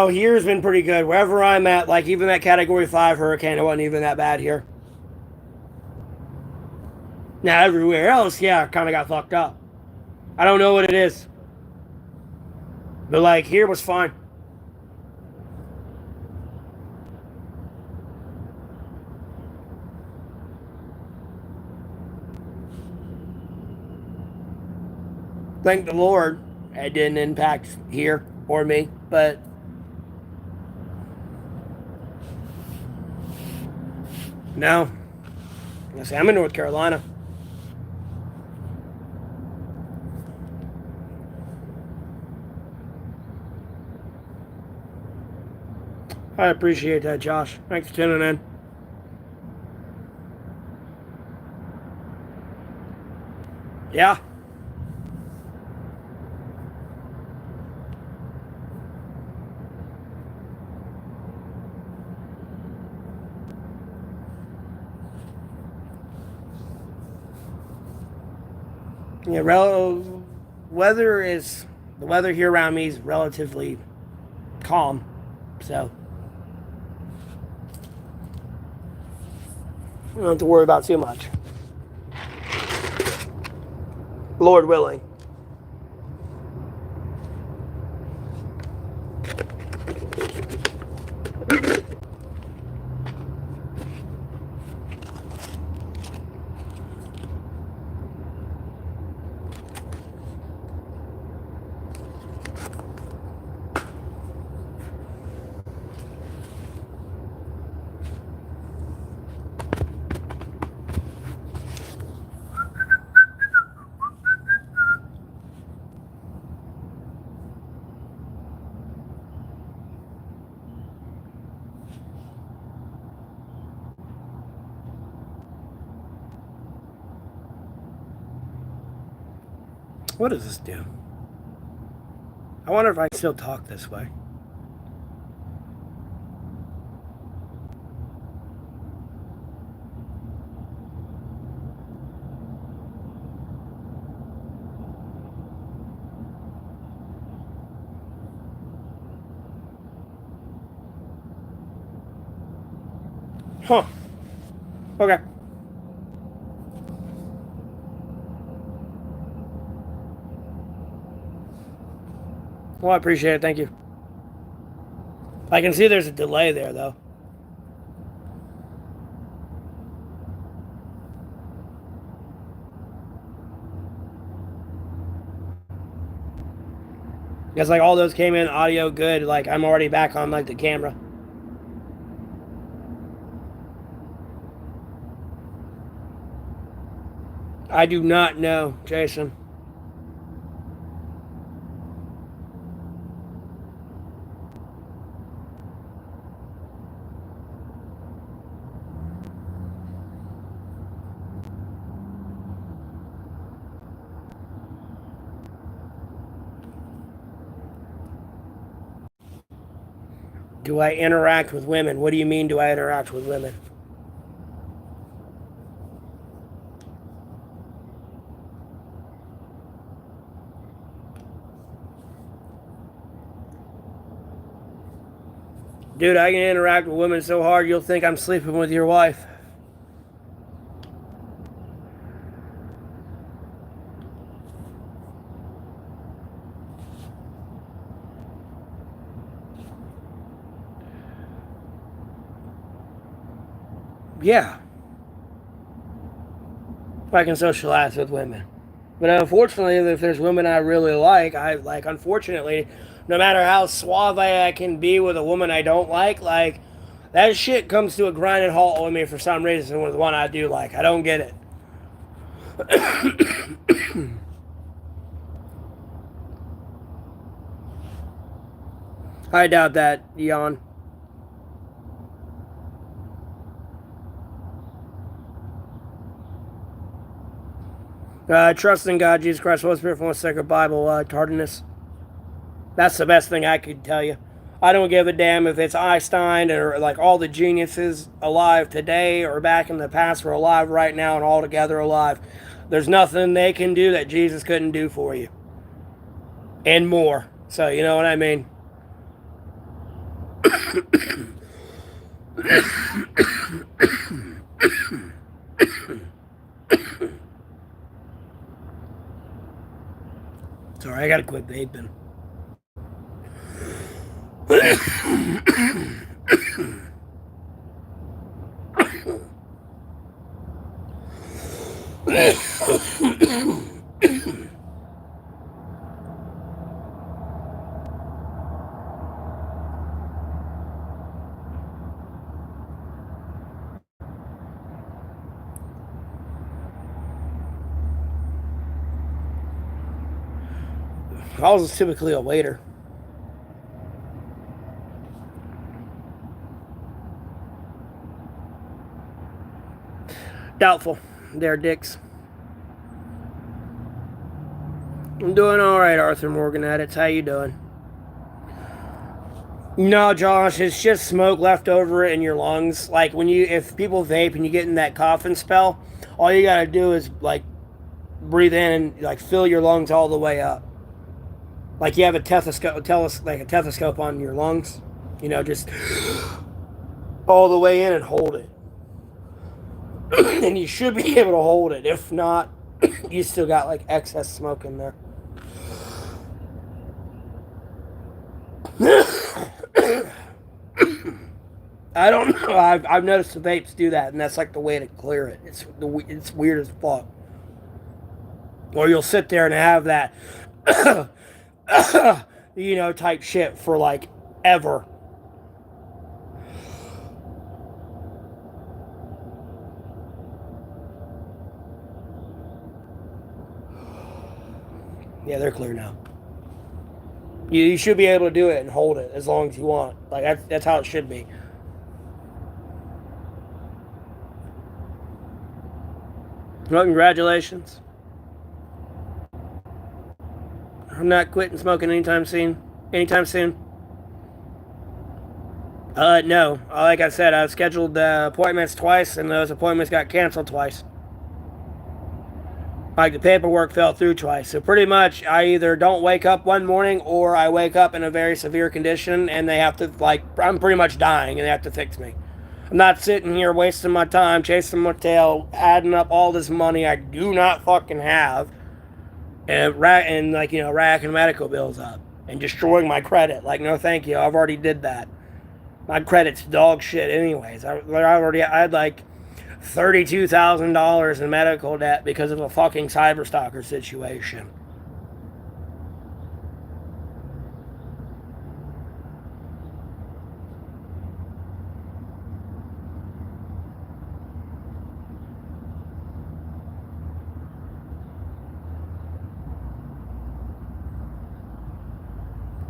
here's been pretty good. Wherever I'm at, like even that Category 5 hurricane, it wasn't even that bad here. Now everywhere else, yeah, kind of got fucked up. I don't know what it is, but like here was fine. Thank the Lord, it didn't impact here or me, but no. I say I'm in North Carolina. I appreciate that, Josh. Thanks for tuning in. Yeah. Yeah, the weather here around me is relatively calm, so I don't have to worry about too much. Lord willing. What does this do? I wonder if I can still talk this way. Huh. Okay. Well, I appreciate it. Thank you. I can see there's a delay there, though. Because like all those came in audio good. Like I'm already back on like the camera. I do not know, Jason. Do I interact with women? What do you mean, do I interact with women? Dude, I can interact with women so hard you'll think I'm sleeping with your wife. Yeah. I can socialize with women. But unfortunately, if there's women I really like, unfortunately, no matter how suave I can be with a woman I don't like, that shit comes to a grinding halt with me for some reason with one I do like. I don't get it. I doubt that, Yawn. Trust in God, Jesus Christ, Holy Spirit, from the sacred Bible, tardiness. That's the best thing I could tell you. I don't give a damn if it's Einstein or like all the geniuses alive today or back in the past are alive right now and all together alive. There's nothing they can do that Jesus couldn't do for you. And more. So, you know what I mean? Sorry, I gotta quit vaping. I was typically a waiter. Doubtful. They're dicks. I'm doing all right, Arthur Morgan Edits. How you doing? No, Josh, it's just smoke left over in your lungs. Like if people vape and you get in that coughing spell, all you gotta do is like breathe in and like fill your lungs all the way up. Like you have a stethoscope on your lungs. You know, just all the way in and hold it. And you should be able to hold it. If not, you still got like excess smoke in there. I don't know. I've noticed the vapes do that, and that's like the way to clear it. It's weird as fuck. Or you'll sit there and have that, type shit for like ever. Yeah, they're clear now. You should be able to do it and hold it as long as you want. Like that's how it should be. Well, congratulations. I'm not quitting smoking anytime soon. No. Like I said, I've scheduled appointments twice, and those appointments got canceled twice. Like the paperwork fell through twice. So pretty much I either don't wake up one morning or I wake up in a very severe condition and they have to, I'm pretty much dying and they have to fix me. I'm not sitting here wasting my time chasing my tail, adding up all this money I do not fucking have and racking medical bills up and destroying my credit. Like, no thank you, I've already did that. My credit's dog shit anyways. I had like $32,000 in medical debt because of a fucking cyberstalker situation.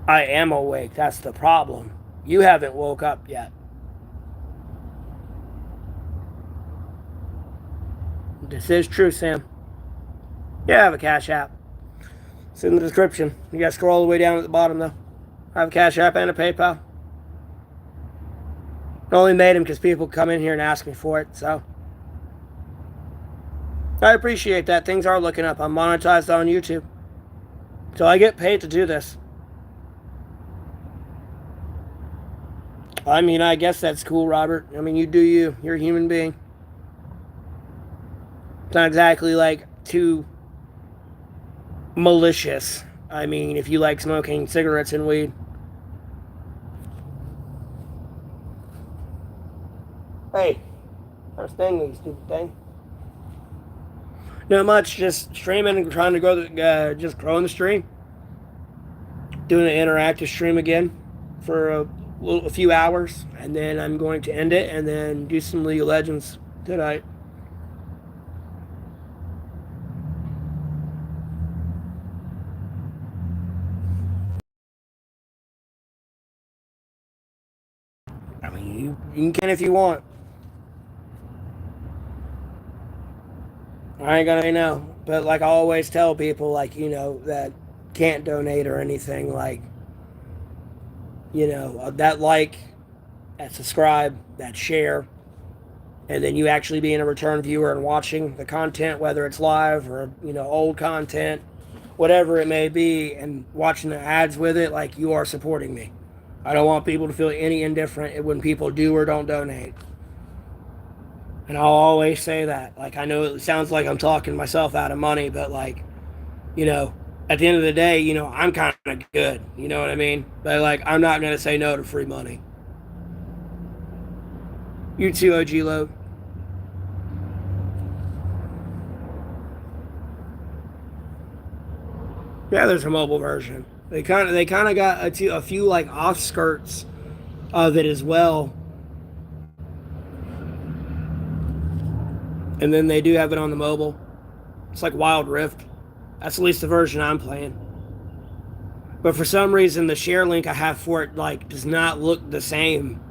I am awake, that's the problem. You haven't woke up yet. This is true, Sam. Yeah, I have a Cash App. It's in the description. You gotta scroll all the way down at the bottom, though. I have a Cash App and a PayPal. I only made them because people come in here and ask me for it, so. I appreciate that. Things are looking up. I'm monetized on YouTube. So I get paid to do this. I mean, I guess that's cool, Robert. I mean, you do you. You're a human being. It's not exactly like too malicious. I mean, if you like smoking cigarettes and weed. Hey, first thing, you stupid thing. Not much, just streaming and trying to grow just growing the stream. Doing an interactive stream again for a few hours, and then I'm going to end it and then do some League of Legends tonight. I mean, you can if you want. I ain't gonna say no, but like I always tell people, like that can't donate or anything, like that like, that subscribe, that share, and then you actually being a return viewer and watching the content, whether it's live or old content, whatever it may be, and watching the ads with it, like you are supporting me. I don't want people to feel any indifferent when people do or don't donate. And I'll always say that. Like, I know it sounds like I'm talking myself out of money, but like, at the end of the day, I'm kind of good. You know what I mean? But like, I'm not going to say no to free money. You too, OG Low. Yeah, there's a mobile version. They kind of got a few like offskirts of it as well. And then they do have it on the mobile. It's like Wild Rift. That's at least the version I'm playing. But for some reason, the share link I have for it like does not look the same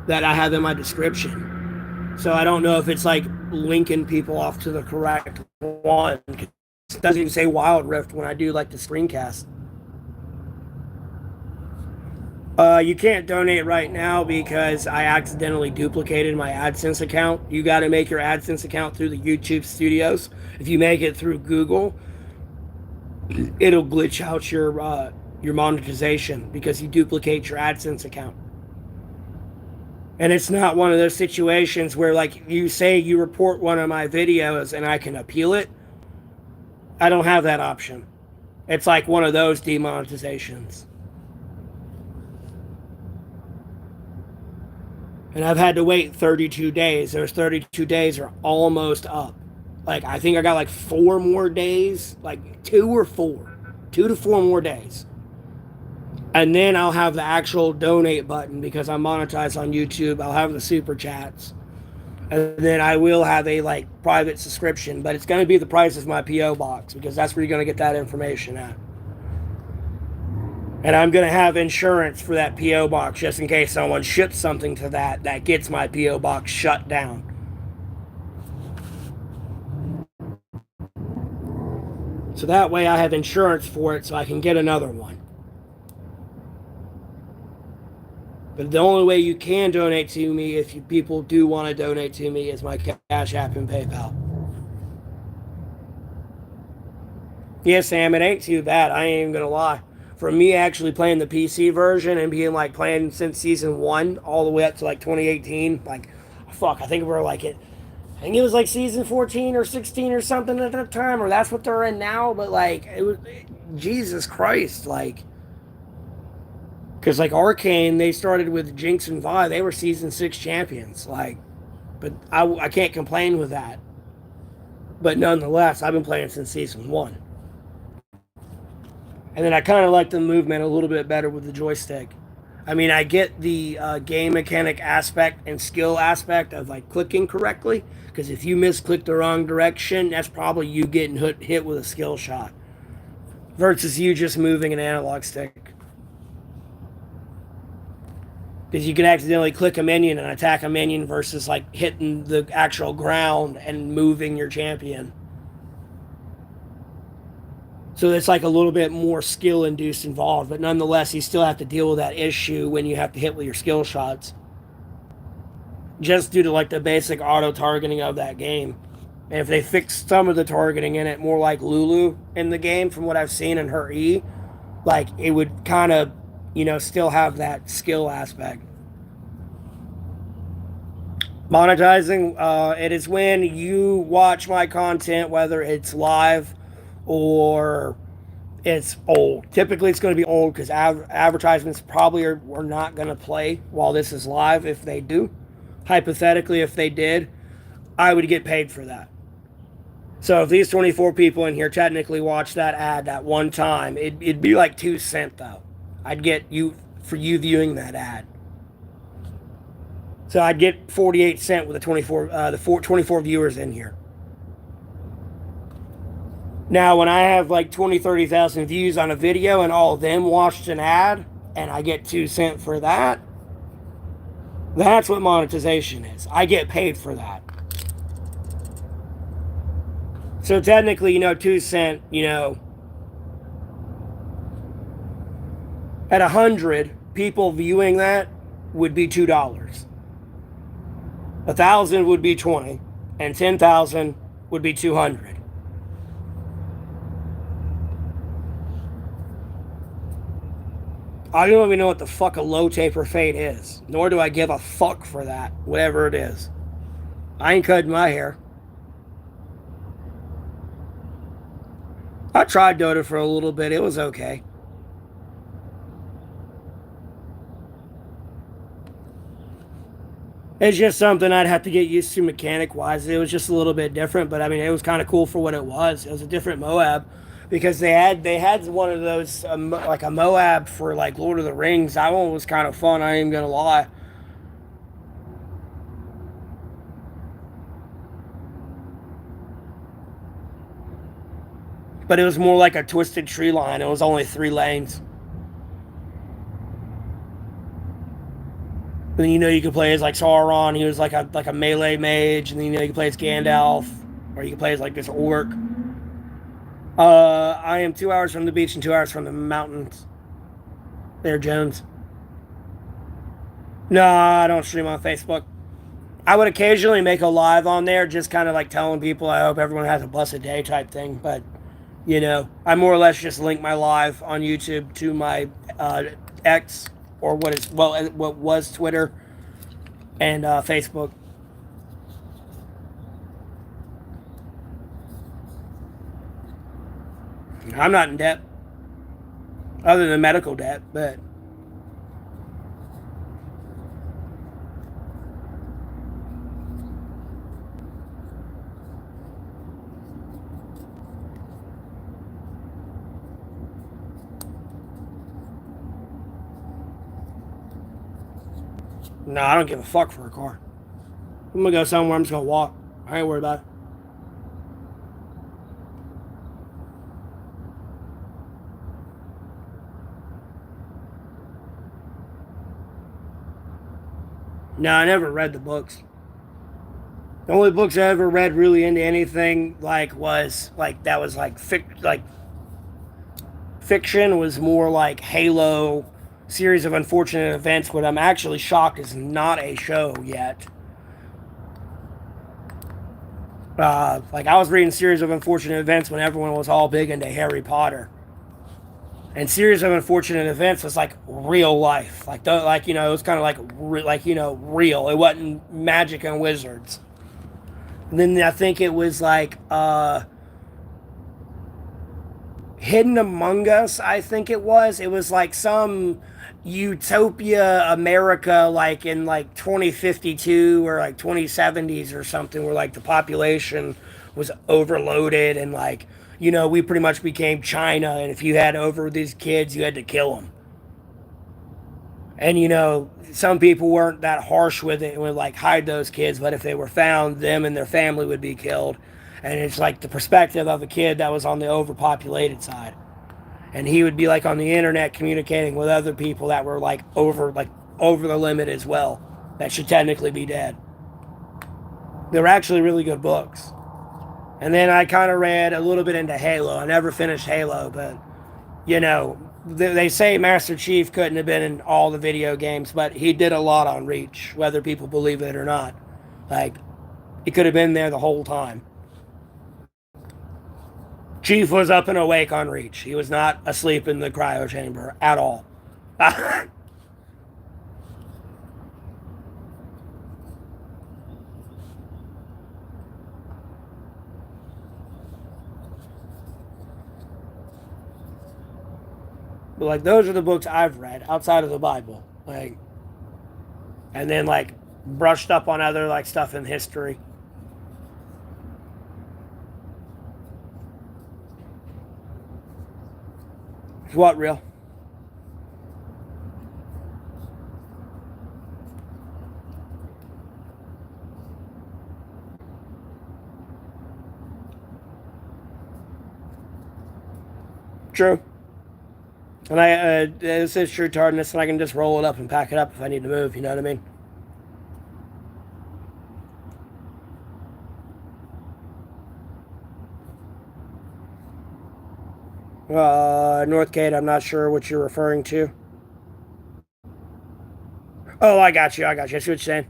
that I have in my description. So I don't know if it's like linking people off to the correct one. It doesn't even say Wild Rift when I do like the screencast. You can't donate right now because I accidentally duplicated my AdSense account. You got to make your AdSense account through the YouTube Studios. If you make it through Google, it'll glitch out your monetization because you duplicate your AdSense account. And it's not one of those situations where like you say you report one of my videos and I can appeal it. I don't have that option. It's like one of those demonetizations. And I've had to wait 32 days. Those 32 days are almost up. Like, I think I got like 4 more days, like 2 to 4 more days. And then I'll have the actual donate button because I'm monetized on YouTube. I'll have the super chats. And then I will have a like private subscription, but it's going to be the price of my PO box because that's where you're going to get that information at. And I'm going to have insurance for that P.O. box just in case someone ships something to that gets my P.O. box shut down. So that way I have insurance for it so I can get another one. But the only way you can donate to me if people do want to donate to me is my Cash App and PayPal. Yeah, Sam, it ain't too bad. I ain't even going to lie. For me actually playing the PC version and being like playing since season 1 all the way up to like 2018, like fuck, I think we're like it. I think it was like season 14 or 16 or something at that time, or that's what they're in now. But like, it was Jesus Christ, like, because like Arcane, they started with Jinx and Vi, they were season 6 champions, like, but I can't complain with that. But nonetheless, I've been playing since season 1. And then I kind of like the movement a little bit better with the joystick. I mean, I get the game mechanic aspect and skill aspect of like clicking correctly, because if you misclick the wrong direction, that's probably you getting hit with a skill shot versus you just moving an analog stick. Because you can accidentally click a minion and attack a minion versus like hitting the actual ground and moving your champion. So it's like a little bit more skill induced involved, but nonetheless, you still have to deal with that issue when you have to hit with your skill shots. Just due to like the basic auto targeting of that game. And if they fix some of the targeting in it, more like Lulu in the game, from what I've seen in her E, like it would kind of, still have that skill aspect. Monetizing, it is when you watch my content, whether it's live or it's old. Typically, it's going to be old because advertisements probably are not going to play while this is live. If they do, hypothetically, if they did, I would get paid for that. So if these 24 people in here technically watch that ad that one time, it'd be like 2 cents though. I'd get you for you viewing that ad. So I'd get 48 cents with the 24 viewers in here. Now, when I have like 20, 30,000 views on a video and all of them watched an ad and I get 2 cents for that, that's what monetization is. I get paid for that. So technically, 2 cents, at 100 people viewing that would be $2. 1,000 would be 20, and 10,000 would be 200. I don't even know what the fuck a low taper fade is, nor do I give a fuck for that, whatever it is. I ain't cutting my hair. I tried Dota for a little bit. It was okay. It's just something I'd have to get used to mechanic-wise. It was just a little bit different, but I mean, it was kind of cool for what it was. It was a different Moab because they had one of those like a Moab for like Lord of the Rings. That one was kind of fun. I ain't gonna lie. But it was more like a twisted tree line. It was only 3 lanes. And then you could play as like Sauron. He was like a melee mage, and then you could play as Gandalf, or you could play as like this orc. I am 2 hours from the beach and 2 hours from the mountains. There, Jones. No, I don't stream on Facebook. I would occasionally make a live on there, just kind of like telling people I hope everyone has a blessed day type thing. But I more or less just link my live on YouTube to my X, or what was Twitter and Facebook. I'm not in debt, other than medical debt, but no, I don't give a fuck for a car. I'm gonna go somewhere. I'm just gonna walk. I ain't worried about it. No, I never read the books. The only books I ever read really into anything was fiction was more like Halo, Series of Unfortunate Events. What I'm actually shocked is not a show yet. I was reading Series of Unfortunate Events when everyone was all big into Harry Potter. And Series of Unfortunate Events was like real life, it was kind of real. It wasn't magic and wizards. And then I think it was Hidden Among Us. I think it was. It was like some utopia America, like in 2052 or 2070s or something, where the population was overloaded and we pretty much became China, and if you had over these kids, you had to kill them. And some people weren't that harsh with it and would hide those kids, but if they were found, them and their family would be killed. And it's the perspective of a kid that was on the overpopulated side, and he would be on the internet communicating with other people that were over the limit as well, that should technically be dead. They were actually really good books. And then I kind of read a little bit into Halo. I never finished Halo, but, they say Master Chief couldn't have been in all the video games, but he did a lot on Reach, whether people believe it or not. He could have been there the whole time. Chief was up and awake on Reach. He was not asleep in the cryo chamber at all. But like those are the books I've read outside of the Bible. Like, and then like brushed up on other like stuff in history. What real? True. And this is true tardiness, and I can just roll it up and pack it up if I need to move. You know what I mean? Northgate, I'm not sure what you're referring to. Oh, I got you. I see what you're saying.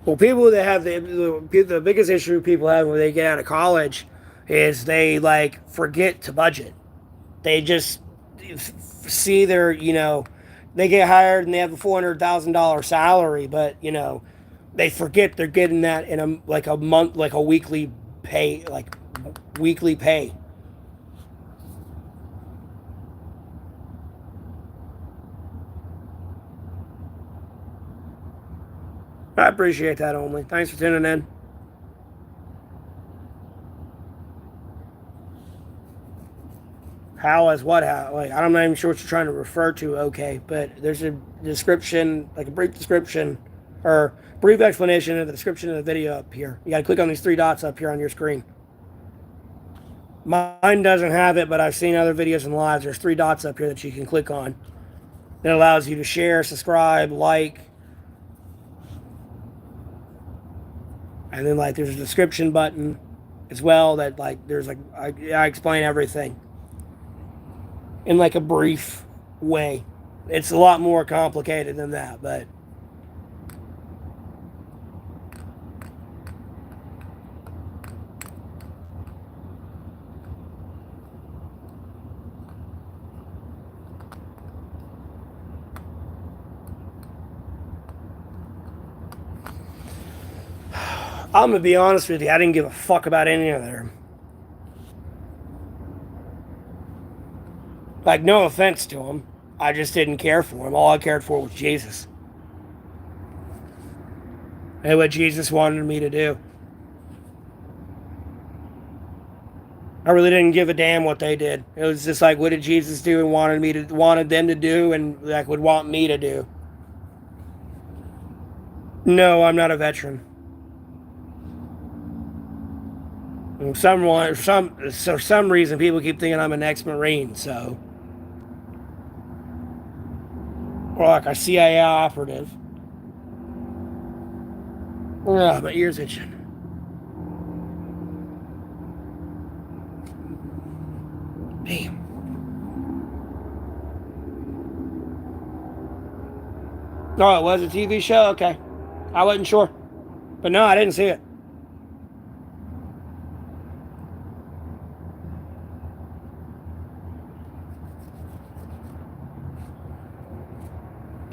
Well, people that have the biggest issue people have when they get out of college is they like forget to budget. They just see their, they get hired and they have a $400,000 salary, but they forget they're getting that in a month, like a weekly pay, like weekly pay. I appreciate that, only. Thanks for tuning in. How is what how? Like, I'm not even sure what you're trying to refer to. Okay, but there's a description, like a brief description, or brief explanation of the description of the video up here. You got to click on these three dots up here on your screen. Mine doesn't have it, but I've seen other videos and lives. There's three dots up here that you can click on. It allows you to share, subscribe, like, and then like there's a description button as well that like there's like I explain everything in like a brief way. It's a lot more complicated than that, but I'm gonna be honest with you, I didn't give a fuck about any of them. Like, no offense to them, I just didn't care for him. All I cared for was Jesus and what Jesus wanted me to do. I really didn't give a damn what they did. It was just like, what did Jesus do and wanted them to do, and like would want me to do. No, I'm not a veteran. For some reason, people keep thinking I'm an ex-Marine, so, or like a CIA operative. Oh, my ears itching. Damn. Oh, it was a TV show? Okay. I wasn't sure. But no, I didn't see it.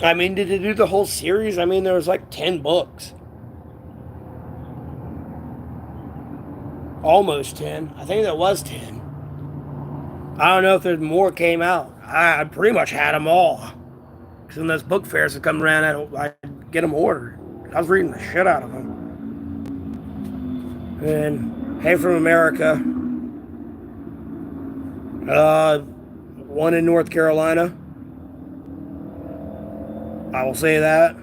I mean, did they do the whole series? I mean, there was like 10 books. Almost 10. I think there was 10. I don't know if there's more came out. I pretty much had them all. Because when those book fairs would come around, I'd get them ordered. I was reading the shit out of them. And Hey from America. One in North Carolina. I will say that.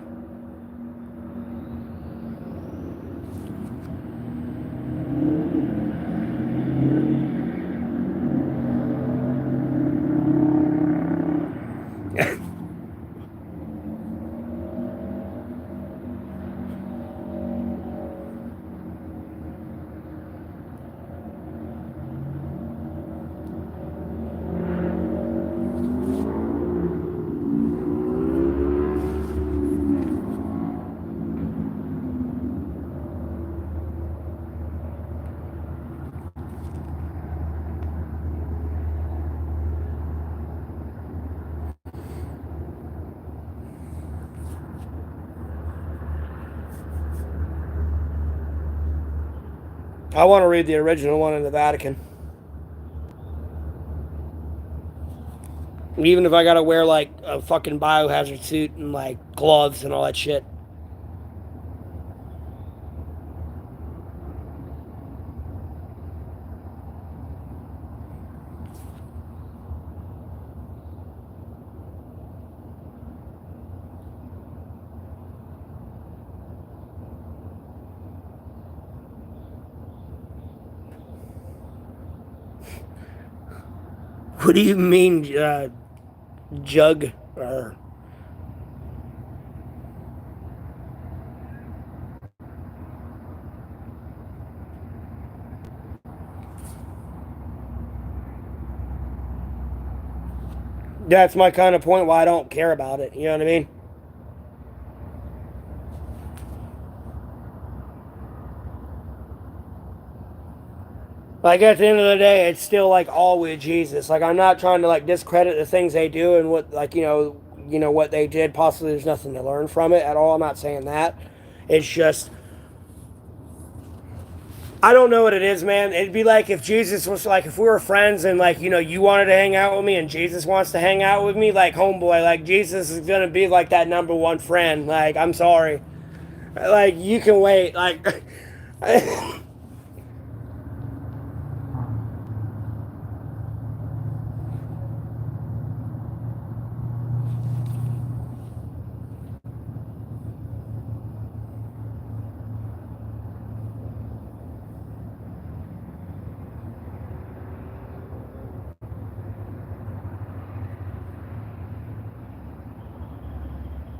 I want to read the original one in the Vatican. Even if I gotta wear like a fucking biohazard suit and like gloves and all that shit. What do you mean, jug? Or that's my kind of point why I don't care about it. You know what I mean? Like at the end of the day, it's still like all with Jesus. Like I'm not trying to like discredit the things they do and what like what they did. Possibly there's nothing to learn from it at all. I'm not saying that. It's just I don't know what it is, man. It'd be like if Jesus was like if we were friends and like you wanted to hang out with me and Jesus wants to hang out with me, like homeboy, like Jesus is gonna be like that number one friend. Like I'm sorry, like you can wait, like.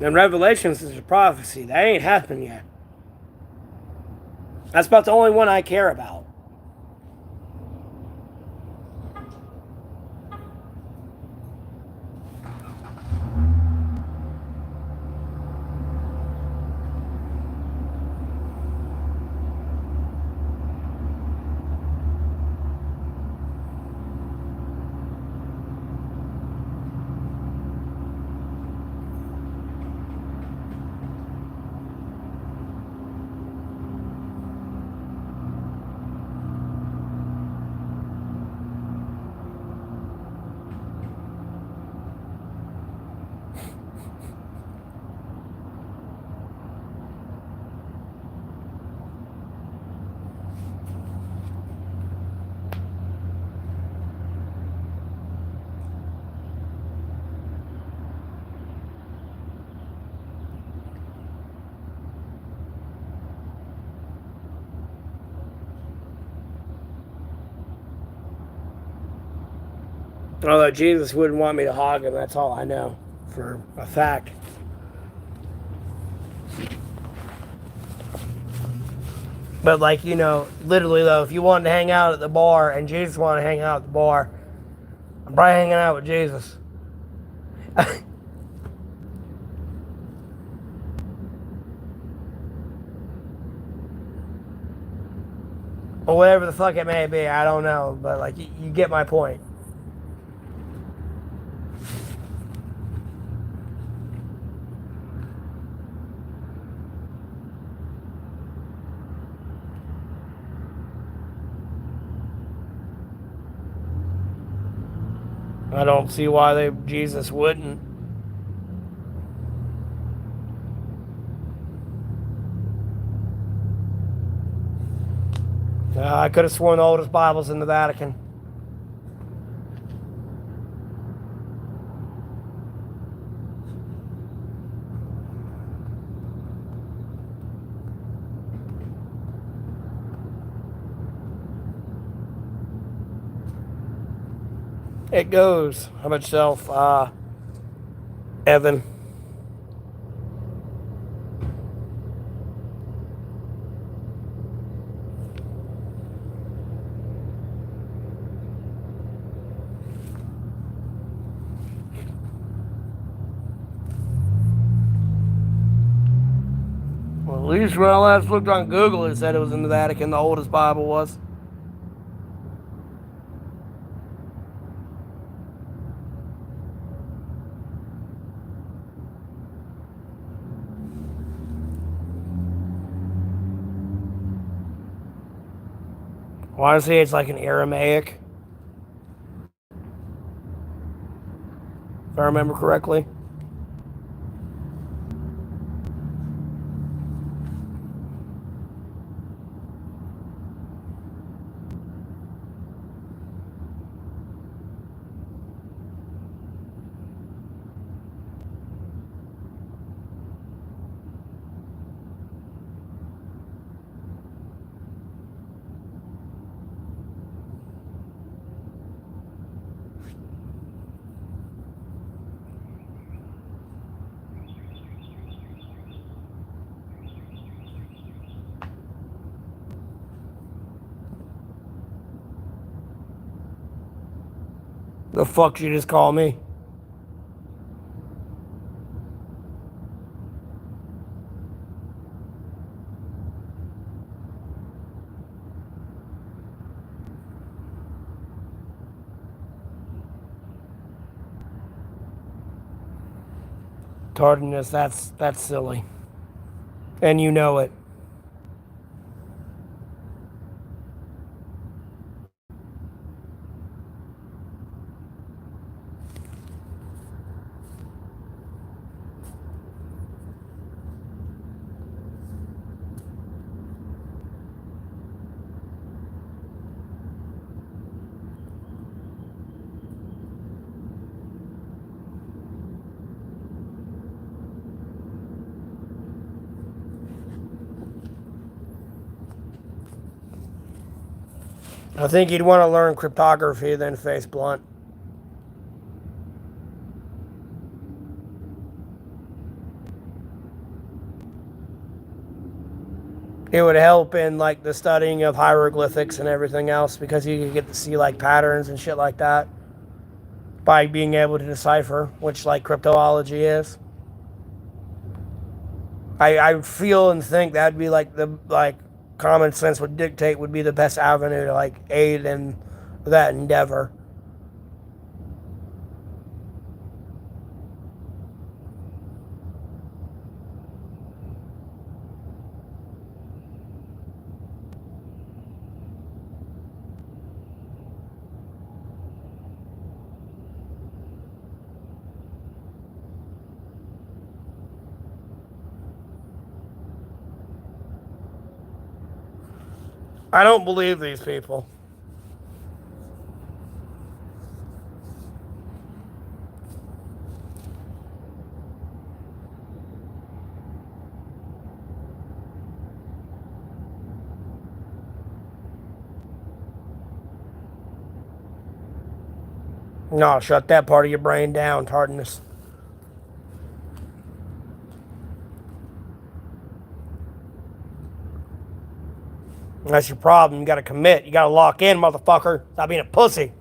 And Revelations is a prophecy. That ain't happened yet. That's about the only one I care about. Although Jesus wouldn't want me to hog him, that's all I know for a fact. But like literally though, if you wanted to hang out at the bar and Jesus wanted to hang out at the bar, I'm probably hanging out with Jesus. Or whatever the fuck it may be, I don't know. But like you get my point. I don't see why Jesus wouldn't. I could have sworn the oldest Bible's in the Vatican. It goes. How about yourself, Evan? Well, at least when I last looked on Google, it said it was in the Vatican, the oldest Bible was. Well, I see it's like an Aramaic. if I remember correctly. The fuck you just call me? Tardiness, that's silly. And you know it. I think you'd want to learn cryptography than face blunt. It would help in like the studying of hieroglyphics and everything else because you could get to see like patterns and shit like that by being able to decipher, which like cryptology is. I feel and think that'd be like the like common sense would dictate would be the best avenue to like aid in that endeavor. I don't believe these people. No, shut that part of your brain down, tardiness. That's your problem. You gotta commit. You gotta lock in, motherfucker. Stop being a pussy.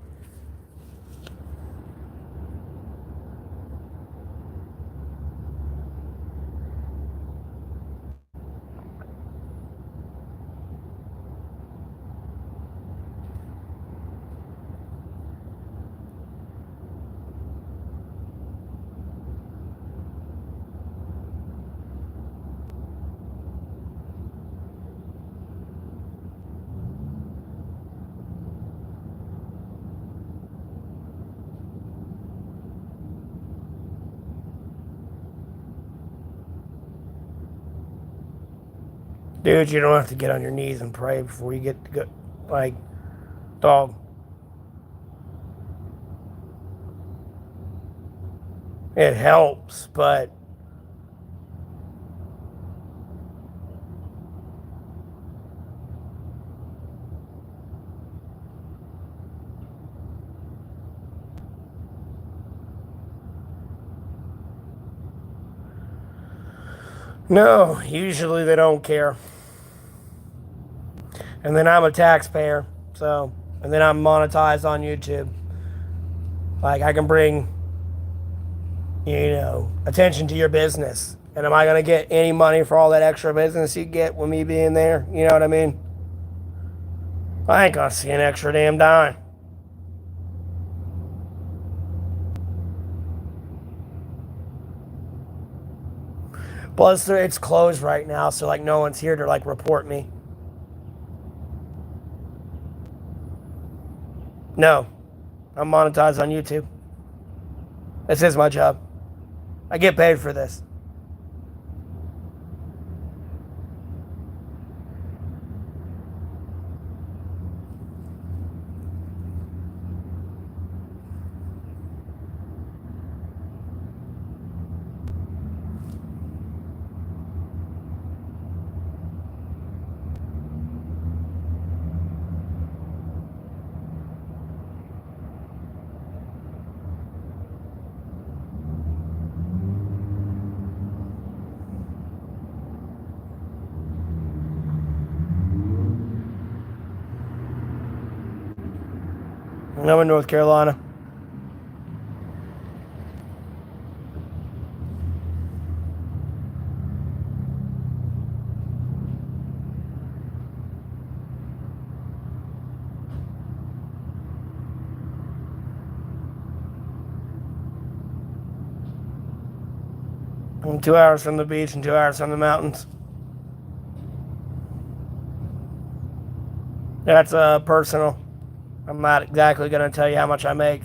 Dude, you don't have to get on your knees and pray before you get to go. Like, dog. It helps, but no, usually they don't care. And then I'm a taxpayer, so, and then I'm monetized on YouTube. Like, I can bring, attention to your business. And am I going to get any money for all that extra business you get with me being there? You know what I mean? I ain't going to see an extra damn dime. Plus, it's closed right now, so, like, no one's here to, like, report me. No, I'm monetized on YouTube. This is my job. I get paid for this. I'm in North Carolina. I'm 2 hours from the beach and 2 hours from the mountains. That's personal. I'm not exactly going to tell you how much I make.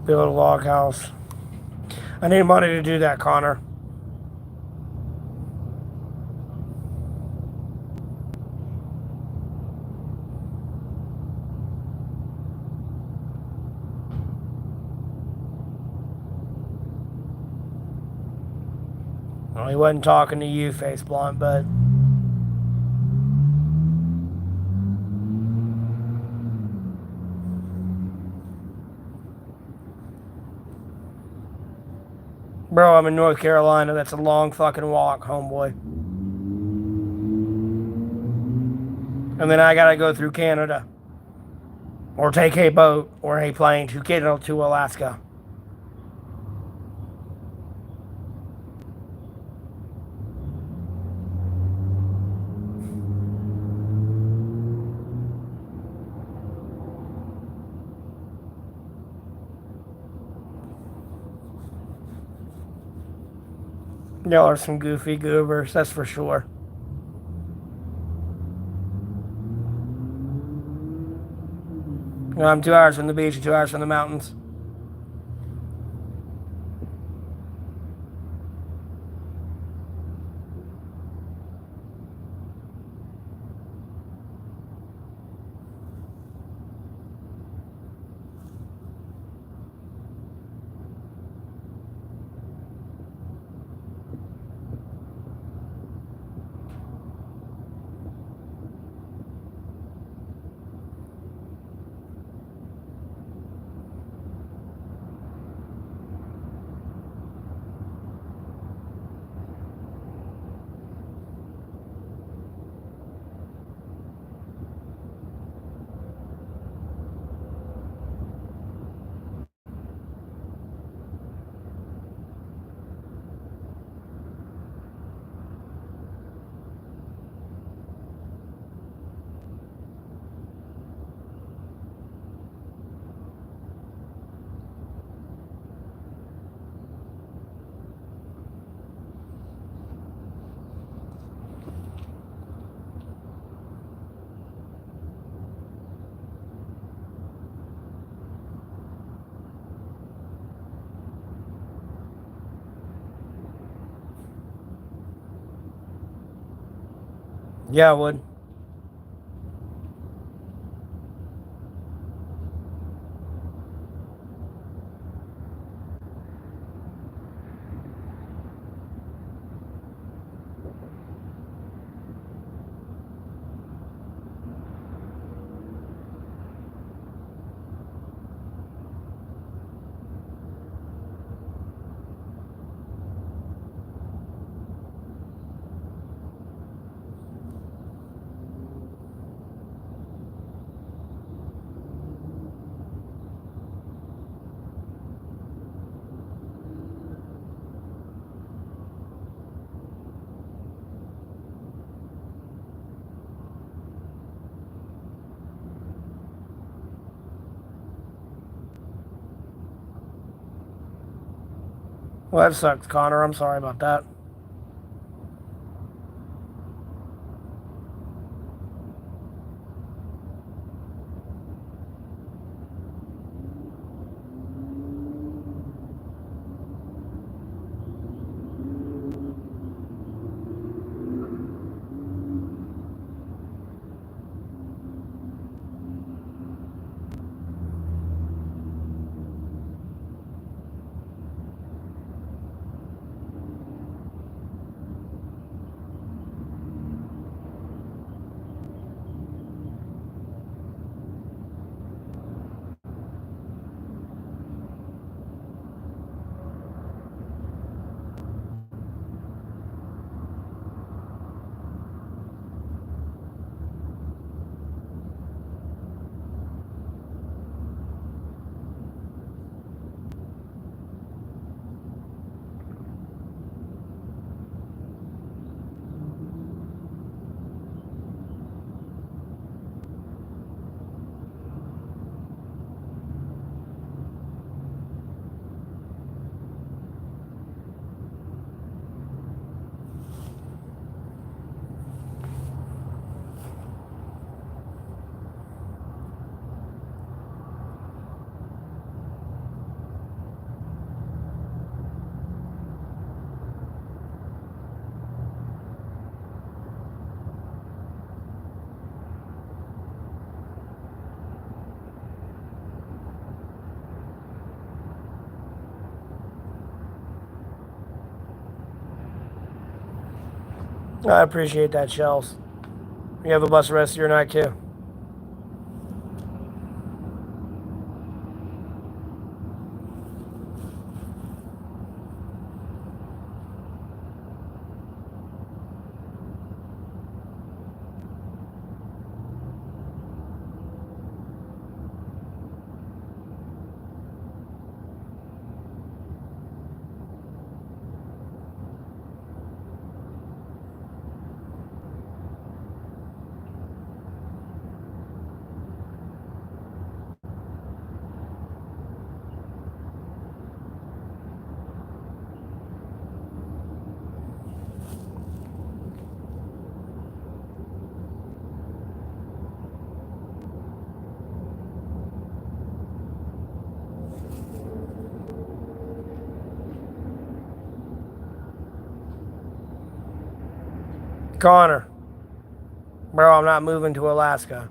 Build a log house. I need money to do that, Connor. Well, he wasn't talking to you, face blonde, but bro, I'm in North Carolina. That's a long fucking walk, homeboy. And then I gotta go through Canada. Or take a boat or a plane to get to Alaska. Y'all are some goofy goobers, that's for sure. I'm 2 hours from the beach and 2 hours from the mountains. Yeah, I would. Well, that sucks, Connor. I'm sorry about that. I appreciate that, Shells. You have a blessed rest of your night, too. Connor. Bro, I'm not moving to Alaska.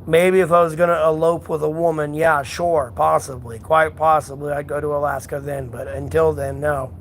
Maybe if I was going to elope with a woman, yeah, sure, possibly. Quite possibly I'd go to Alaska then, but until then, no.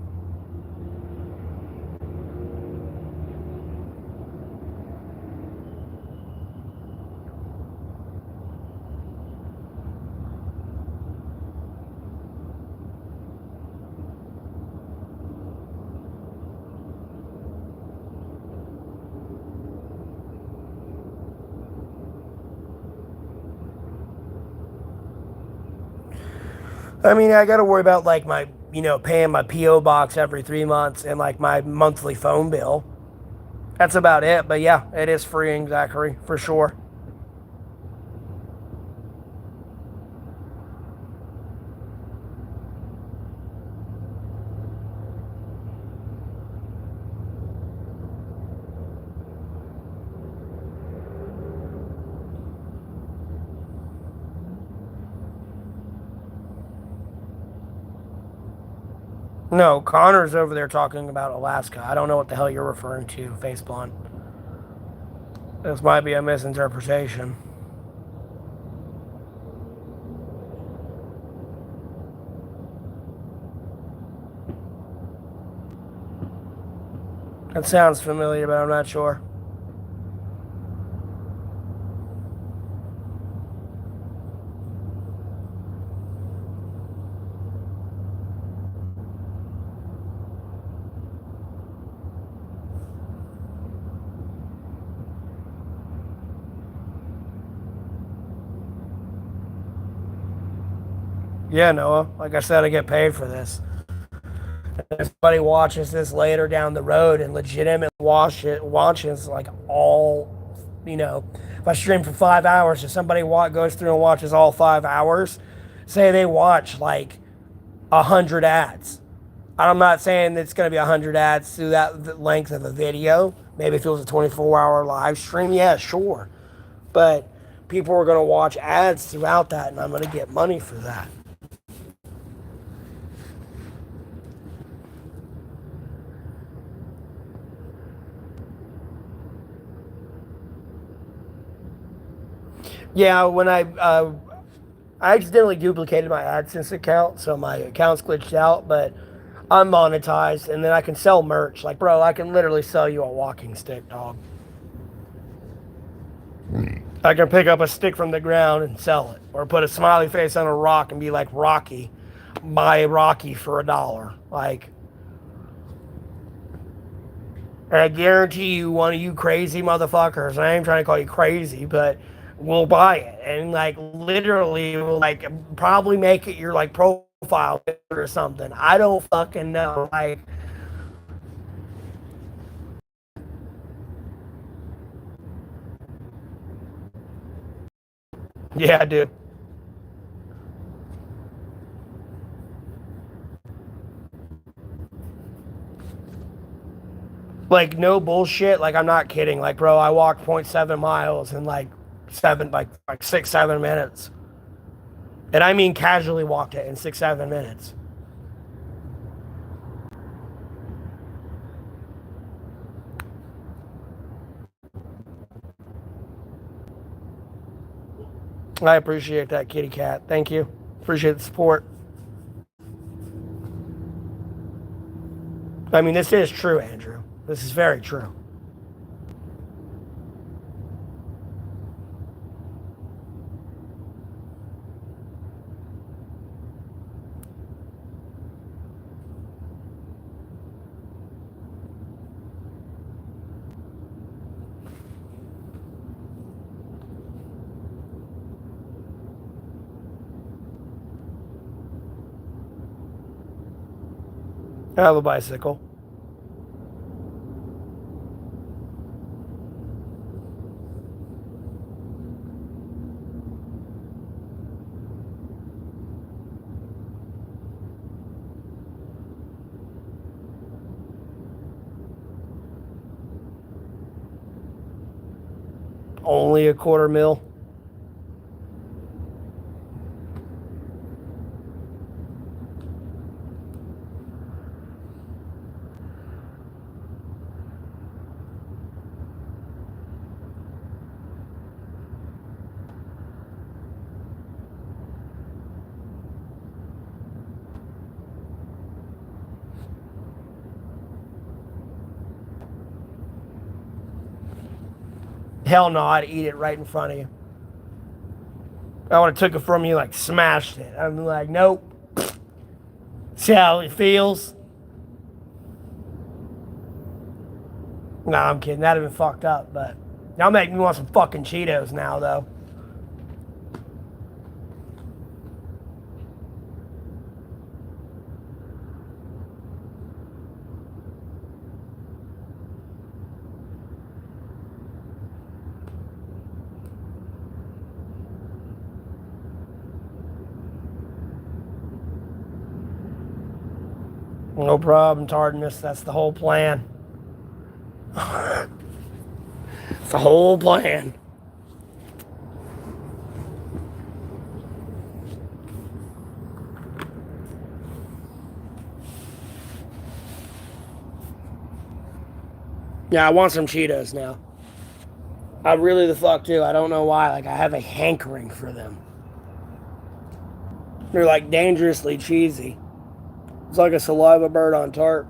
I mean, I got to worry about like my, paying my PO box every 3 months and like my monthly phone bill. That's about it. But yeah, it is freeing, Zachary, for sure. No, Connor's over there talking about Alaska. I don't know what the hell you're referring to, Faceblond. This might be a misinterpretation. That sounds familiar, but I'm not sure. Yeah, Noah. Like I said, I get paid for this. If somebody watches this later down the road and legitimately watches like all, if I stream for 5 hours, if somebody goes through and watches all 5 hours, say they watch like 100 ads. I'm not saying it's going to be 100 ads through that length of a video. Maybe if it was a 24-hour live stream, yeah, sure. But people are going to watch ads throughout that, and I'm going to get money for that. Yeah, when I accidentally duplicated my AdSense account, so my account's glitched out, but I'm monetized, and then I can sell merch. Like, bro, I can literally sell you a walking stick, dog. I can pick up a stick from the ground and sell it, or put a smiley face on a rock and be like, Rocky, buy Rocky for $1. Like, and I guarantee you, one of you crazy motherfuckers, I ain't trying to call you crazy, but will buy it and like literally will like probably make it your like profile or something. I don't fucking know. Like, yeah, dude. Like, no bullshit. Like, I'm not kidding. Like, bro, I walked 0.7 miles in like 6, 7 minutes. And I mean casually walked it in 6, 7 minutes. I appreciate that, kitty cat. Thank you. Appreciate the support. I mean, this is true, Andrew. This is very true. I have a bicycle. Only a quarter mil. Hell no, I'd eat it right in front of you. I would have took it from you, like smashed it. I'm like, nope. See how it feels? Nah, I'm kidding. That'd have been fucked up, but y'all make me want some fucking Cheetos now, though. No problem, Tardinus. That's the whole plan. It's the whole plan. Yeah, I want some Cheetos now. I really the fuck do. I don't know why. Like, I have a hankering for them. They're like dangerously cheesy. It's like a saliva bird on tarp.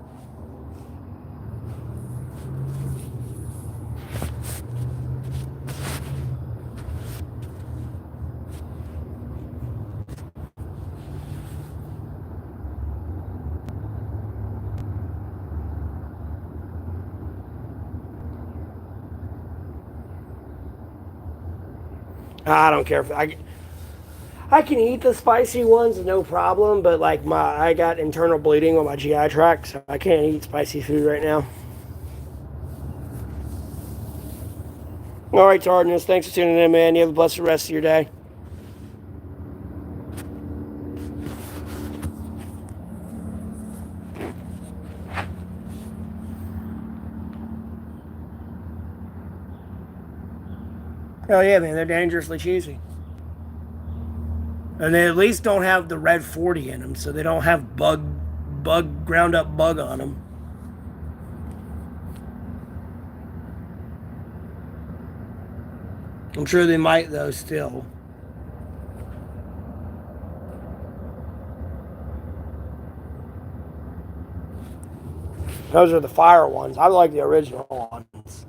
I don't care if I can eat the spicy ones, no problem. But like I got internal bleeding on my GI tract, so I can't eat spicy food right now. All right, Tardiness, thanks for tuning in, man. You have a blessed rest of your day. Oh yeah, man, they're dangerously cheesy. And they at least don't have the red 40 in them, so they don't have ground up bug on them. I'm sure they might, though, still. Those are the fire ones. I like the original ones.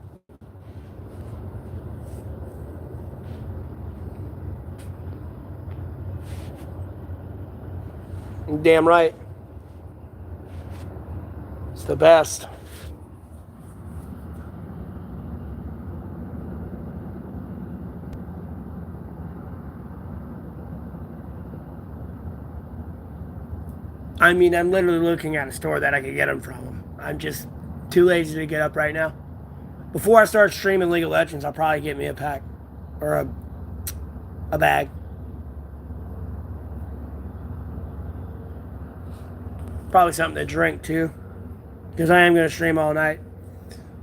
Damn right. It's the best. I mean, I'm literally looking at a store that I could get them from. I'm just too lazy to get up right now. Before I start streaming League of Legends, I'll probably get me a pack or a bag. Probably something to drink too, because I am going to stream all night.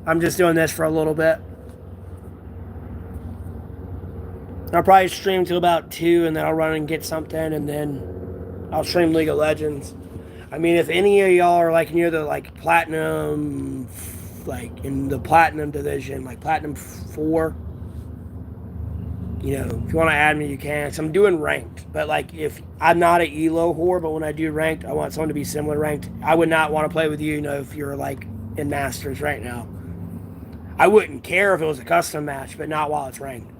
I'm just doing this for a little bit. I'll probably stream till about 2, and then I'll run and get something, and then I'll stream League of Legends. I mean, if any of y'all are like near the like platinum, like in the platinum division, like platinum 4, you know, if you want to add me, you can. So I'm doing ranked, but like if I'm not an elo whore, but when I do ranked, I want someone to be similar ranked. I would not want to play with you, you know, if you're like in masters right now. I wouldn't care if it was a custom match, but not while it's ranked.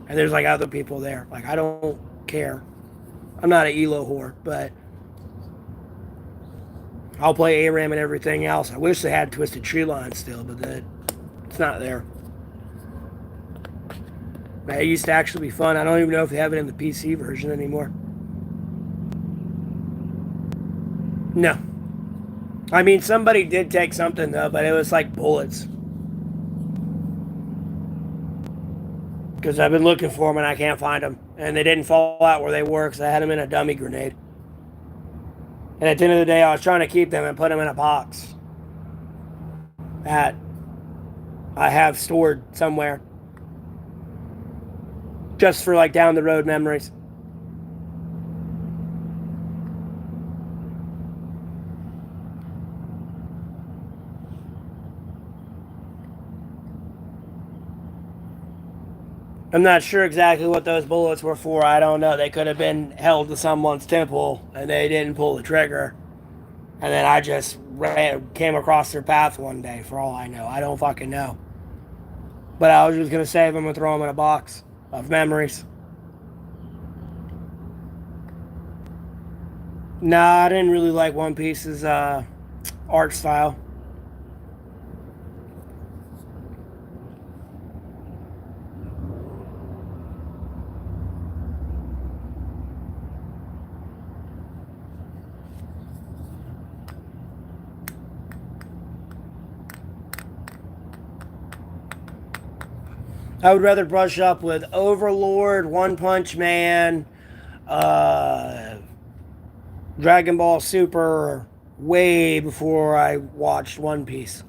And there's like other people there. Like I don't care. I'm not an elo whore, but I'll play ARAM and everything else. I wish they had Twisted Tree Line still, but it's not there. It used to actually be fun. I don't even know if they have it in the PC version anymore. No. I mean, somebody did take something, though, but it was like bullets. Because I've been looking for them and I can't find them. And they didn't fall out where they were because I had them in a dummy grenade. And at the end of the day, I was trying to keep them and put them in a box that I have stored somewhere. Just for like down the road memories. I'm not sure exactly what those bullets were for. I don't know. They could have been held to someone's temple and they didn't pull the trigger. And then I just came across their path one day, for all I know. I don't fucking know. But I was just going to save them and throw them in a box of memories. Nah, I didn't really like One Piece's art style. I would rather brush up with Overlord, One Punch Man, Dragon Ball Super way before I watched One Piece.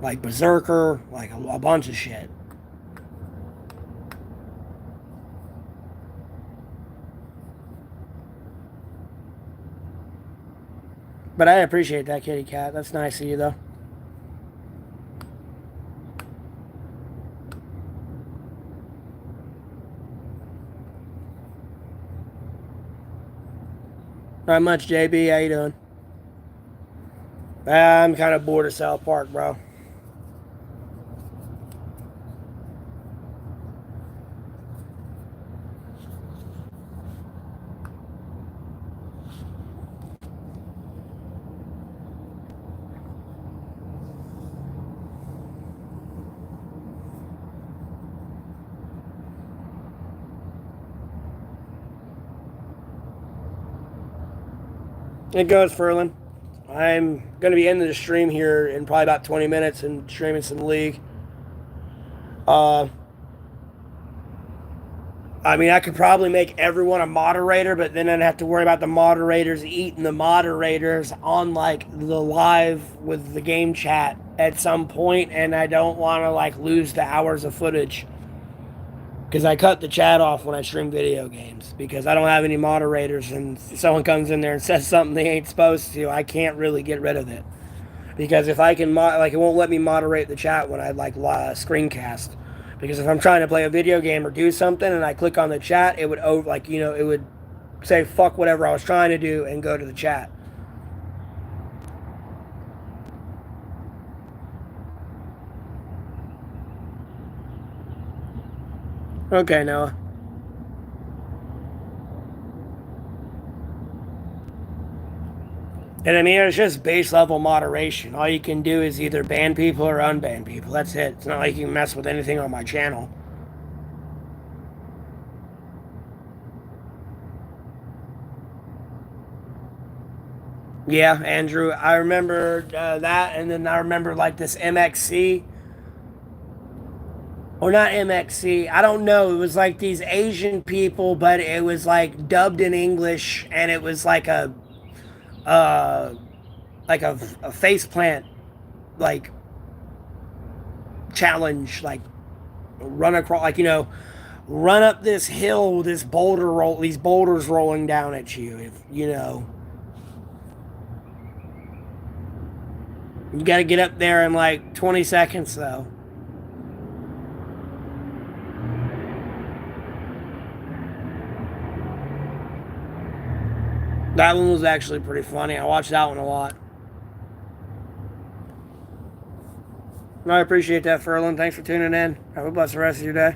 Like Berserker, like a bunch of shit. But I appreciate that, kitty cat. That's nice of you, though. Not much, JB. How you doing? I'm kind of bored of South Park, bro. It goes, Ferlin. I'm going to be ending the stream here in probably about 20 minutes and streaming some League. I mean, I could probably make everyone a moderator, but then I'd have to worry about the moderators eating the moderators on, like, the live with the game chat at some point, and I don't want to, like, lose the hours of footage. Because I cut the chat off when I stream video games because I don't have any moderators, and someone comes in there and says something they ain't supposed to, I can't really get rid of it. Because if I can, it won't let me moderate the chat when I screencast. Because if I'm trying to play a video game or do something and I click on the chat, it would it would say fuck whatever I was trying to do and go to the chat. Okay, Noah. And I mean, it's just base level moderation. All you can do is either ban people or unban people. That's it. It's not like you can mess with anything on my channel. Yeah, Andrew, I remember that, and then I remember like this MXC, or not MXC, I don't know. It was like these Asian people, but it was like dubbed in English, and it was like a face plant, like challenge, like run across, run up this hill with these boulders rolling down at you. If you know. You got to get up there in like 20 seconds, though. That one was actually pretty funny. I watched that one a lot. I appreciate that, Ferlin. Thanks for tuning in. Have a blessed rest of your day.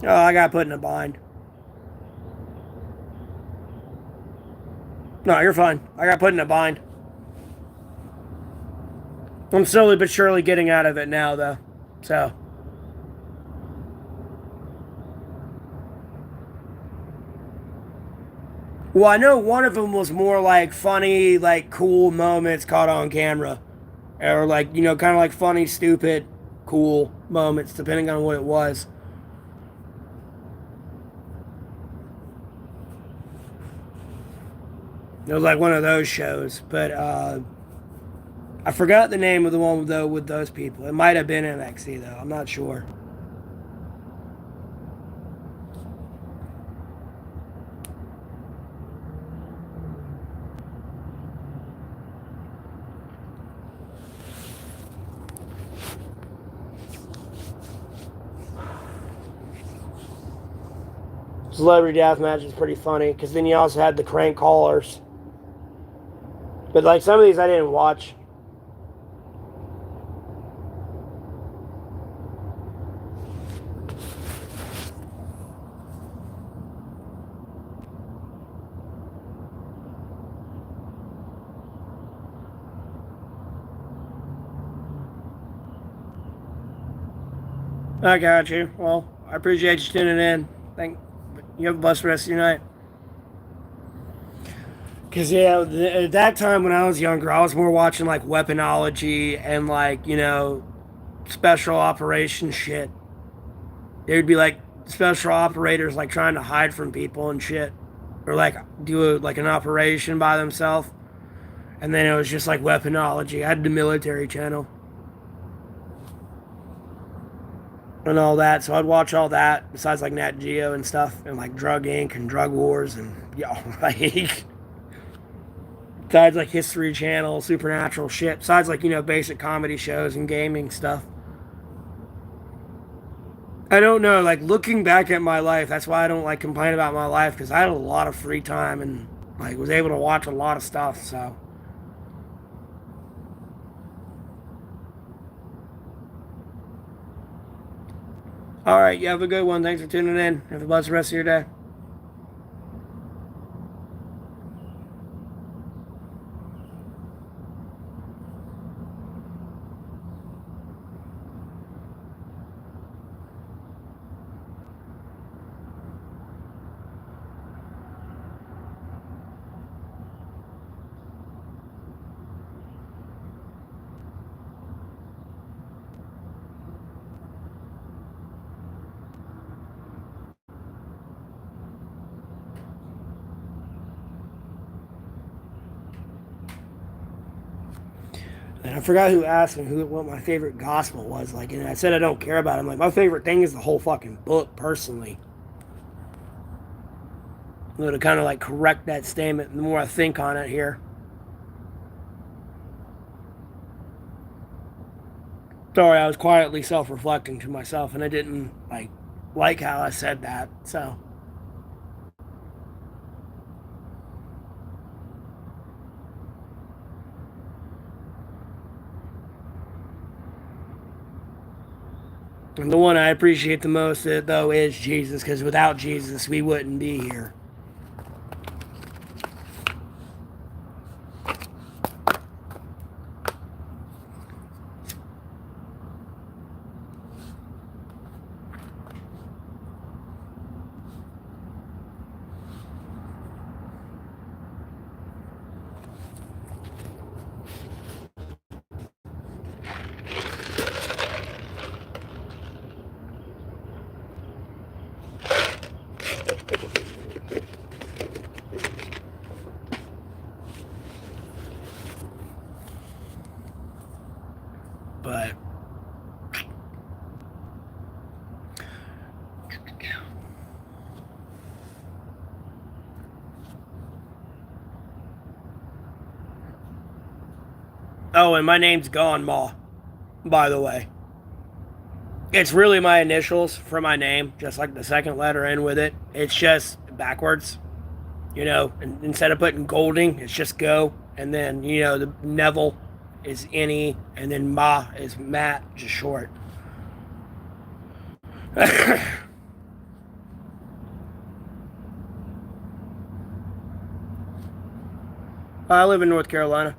Oh, I got put in a bind. No, you're fine. I got put in a bind. I'm slowly but surely getting out of it now, though. So. Well, I know one of them was more like funny, like cool moments caught on camera. Or like, kind of like funny, stupid, cool moments, depending on what it was. It was like one of those shows, but I forgot the name of the one though with those people. It might have been MXC though. I'm not sure. Celebrity Deathmatch is pretty funny because then you also had the crank callers. But like some of these I didn't watch. I got you. Well, I appreciate you tuning in. You have a blessed rest of your night. Because, yeah, at that time when I was younger, I was more watching, like, weaponology and, like, special operation shit. There would be, like, special operators, like, trying to hide from people and shit. Or, like, do, an operation by themselves. And then it was just like weaponology. I had the military channel and all that. So I'd watch all that besides like Nat Geo and stuff and like Drug Inc. and Drug Wars and like besides like History Channel, supernatural shit. Besides like, basic comedy shows and gaming stuff. I don't know, like looking back at my life, that's why I don't like complain about my life because I had a lot of free time and like was able to watch a lot of stuff, so. All right, you have a good one. Thanks for tuning in. Have a blessed rest of your day. And I forgot who asked me what my favorite gospel was. Like, and I said I don't care about it. I'm like, my favorite thing is the whole fucking book, personally. To kind of like correct that statement, the more I think on it here. Sorry, I was quietly self-reflecting to myself, and I didn't like how I said that. So, and the one I appreciate the most, though, is Jesus, because without Jesus, we wouldn't be here. But oh, and my name's Gone Ma, by the way. It's really my initials for my name, just like the second letter in with it. It's just backwards, and instead of putting Golding, it's just Go. And then, the Neville is N-E, and then Ma is Matt, just short. I live in North Carolina.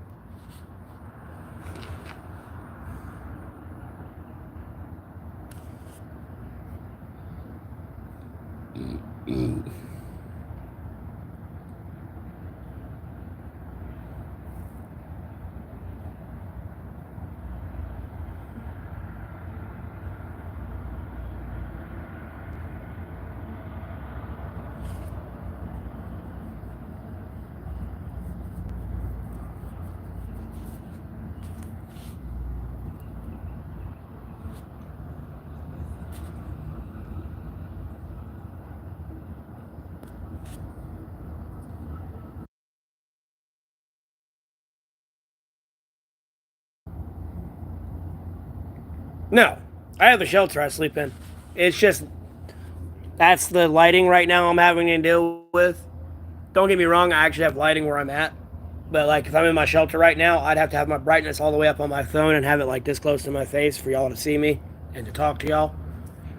No, I have a shelter I sleep in. It's just that's the lighting right now I'm having to deal with. Don't get me wrong, I actually have lighting where I'm at. But like if I'm in my shelter right now, I'd have to have my brightness all the way up on my phone and have it like this close to my face for y'all to see me and to talk to y'all.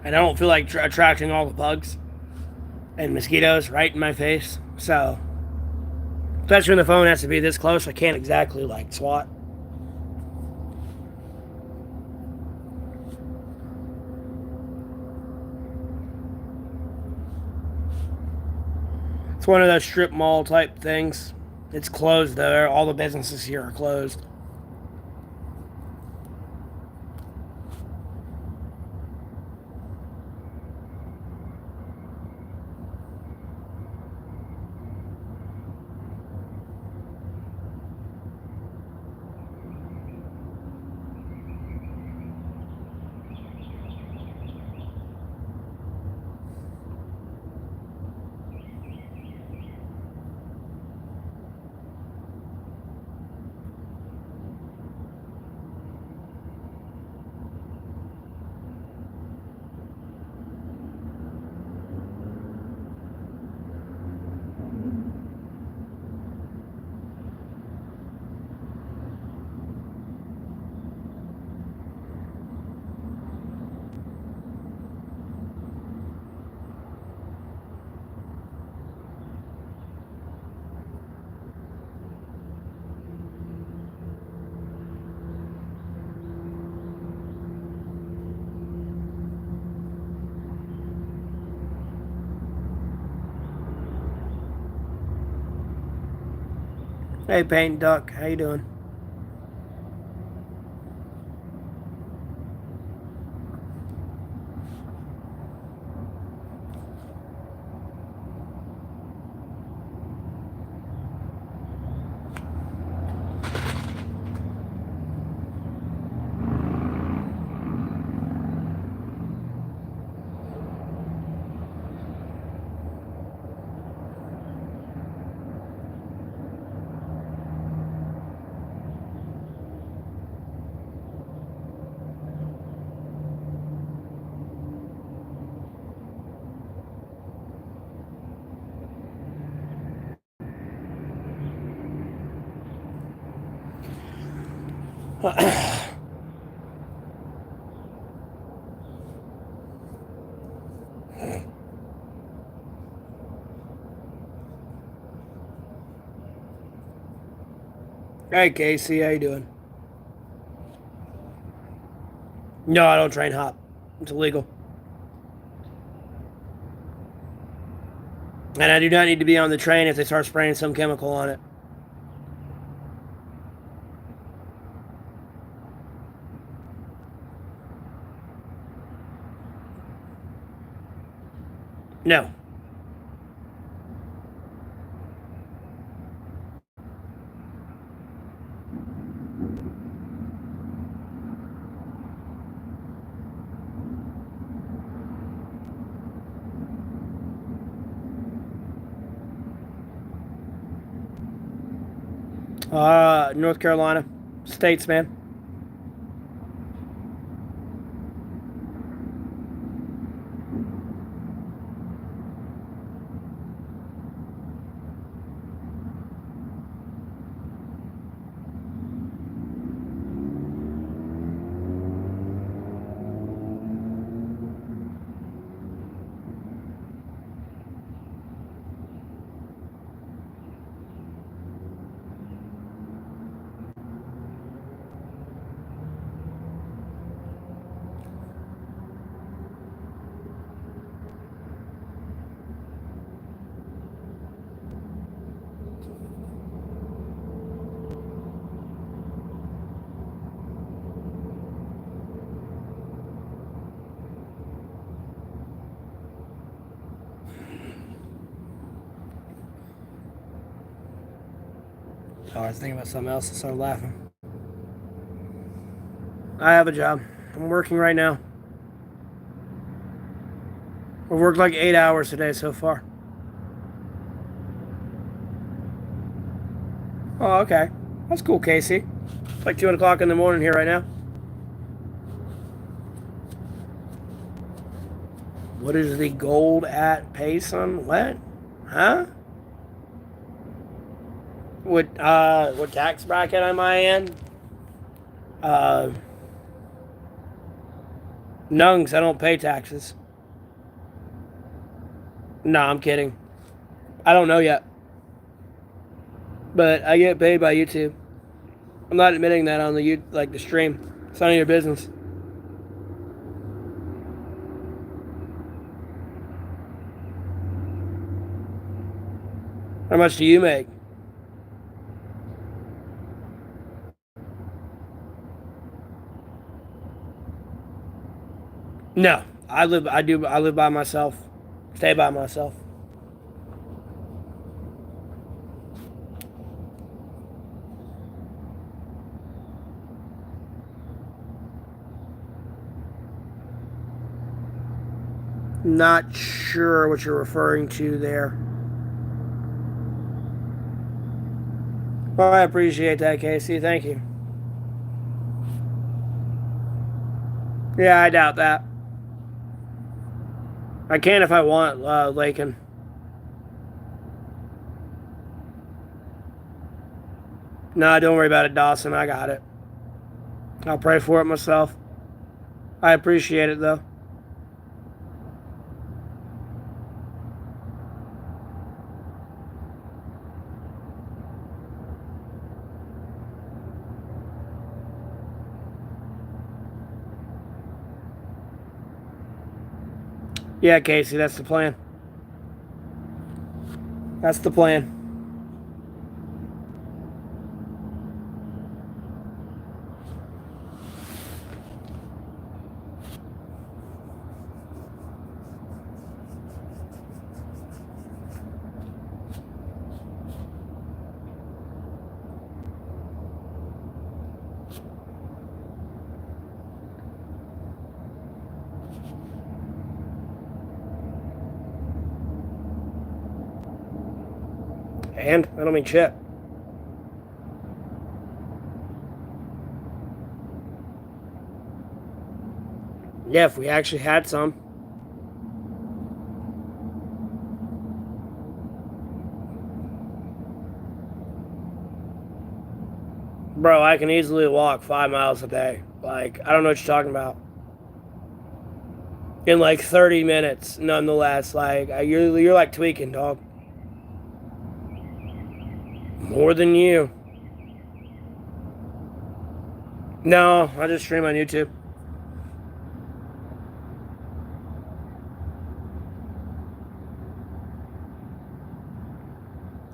And I don't feel like attracting all the bugs and mosquitoes right in my face. So, especially when the phone has to be this close, I can't exactly like swat. It's one of those strip mall type things. It's closed though. All the businesses here are closed. Hey, Paint Duck, how you doing? Hey, Casey, how you doing? No, I don't train hop. It's illegal. And I do not need to be on the train if they start spraying some chemical on it. No. North Carolina. States, man. Oh, I was thinking about something else. I started laughing. I have a job. I'm working right now. I've worked like 8 hours today so far. Oh, okay. That's cool, Casey. It's like 2 o'clock in the morning here right now. What is the gold at Payson? What? Huh? What tax bracket am I in? None, 'cause I don't pay taxes. No, I'm kidding. I don't know yet. But I get paid by YouTube. I'm not admitting that on the stream. It's none of your business. How much do you make? No, I live by myself. Stay by myself. Not sure what you're referring to there. Well, I appreciate that, Casey. Thank you. Yeah, I doubt that. I can if I want, Lakin. No, don't worry about it, Dawson. I got it. I'll pray for it myself. I appreciate it, though. Yeah, Casey, that's the plan. That's the plan. And I don't mean shit. Yeah, if we actually had some. Bro, I can easily walk 5 miles a day. Like, I don't know what you're talking about. In like 30 minutes, nonetheless. Like, you're like tweaking, dog. More than you. No, I just stream on YouTube.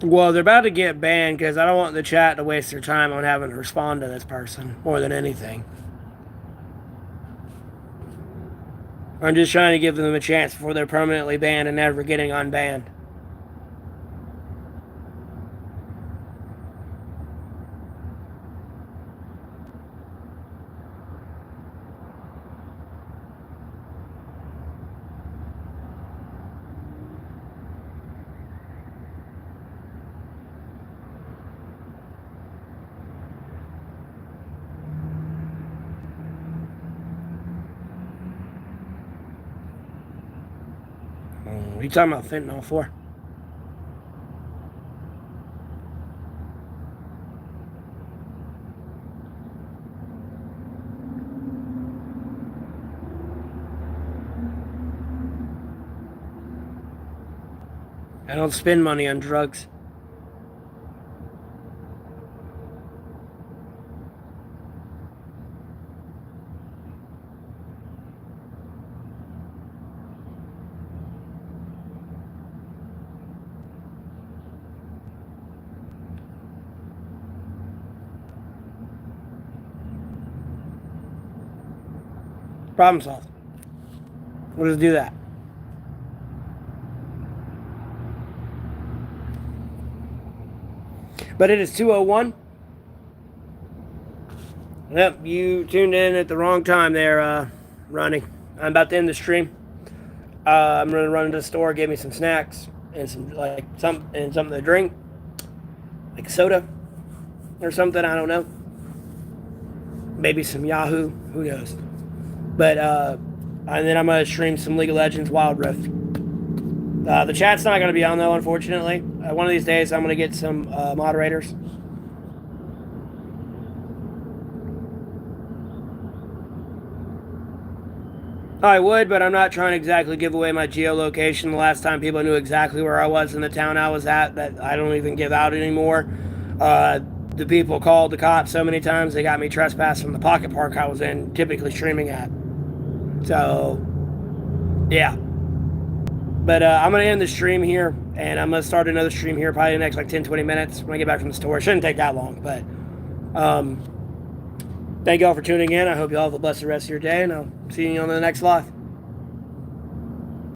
Well, they're about to get banned because I don't want the chat to waste their time on having to respond to this person more than anything. I'm just trying to give them a chance before they're permanently banned and never getting unbanned. What are you talking about fentanyl for? I don't spend money on drugs. Problem solved. We'll just do that. But it is 2:01. Yep, you tuned in at the wrong time there, Ronnie. I'm about to end the stream. I'm gonna run to the store, get me some snacks and something to drink, like soda or something. I don't know. Maybe some Yahoo. Who knows? But and then I'm gonna stream some League of Legends Wild Rift. The chat's not gonna be on though, unfortunately. One of these days, I'm gonna get some moderators. I would, but I'm not trying to exactly give away my geolocation. The last time people knew exactly where I was in the town I was at, that I don't even give out anymore. The people called the cops so many times, they got me trespassed from the pocket park I was in, typically streaming at. So, yeah. But I'm going to end the stream here, and I'm going to start another stream here probably in the next like 10-20 minutes when I get back from the store. It shouldn't take that long, but thank you all for tuning in. I hope you all have a blessed rest of your day, and I'll see you on the next live.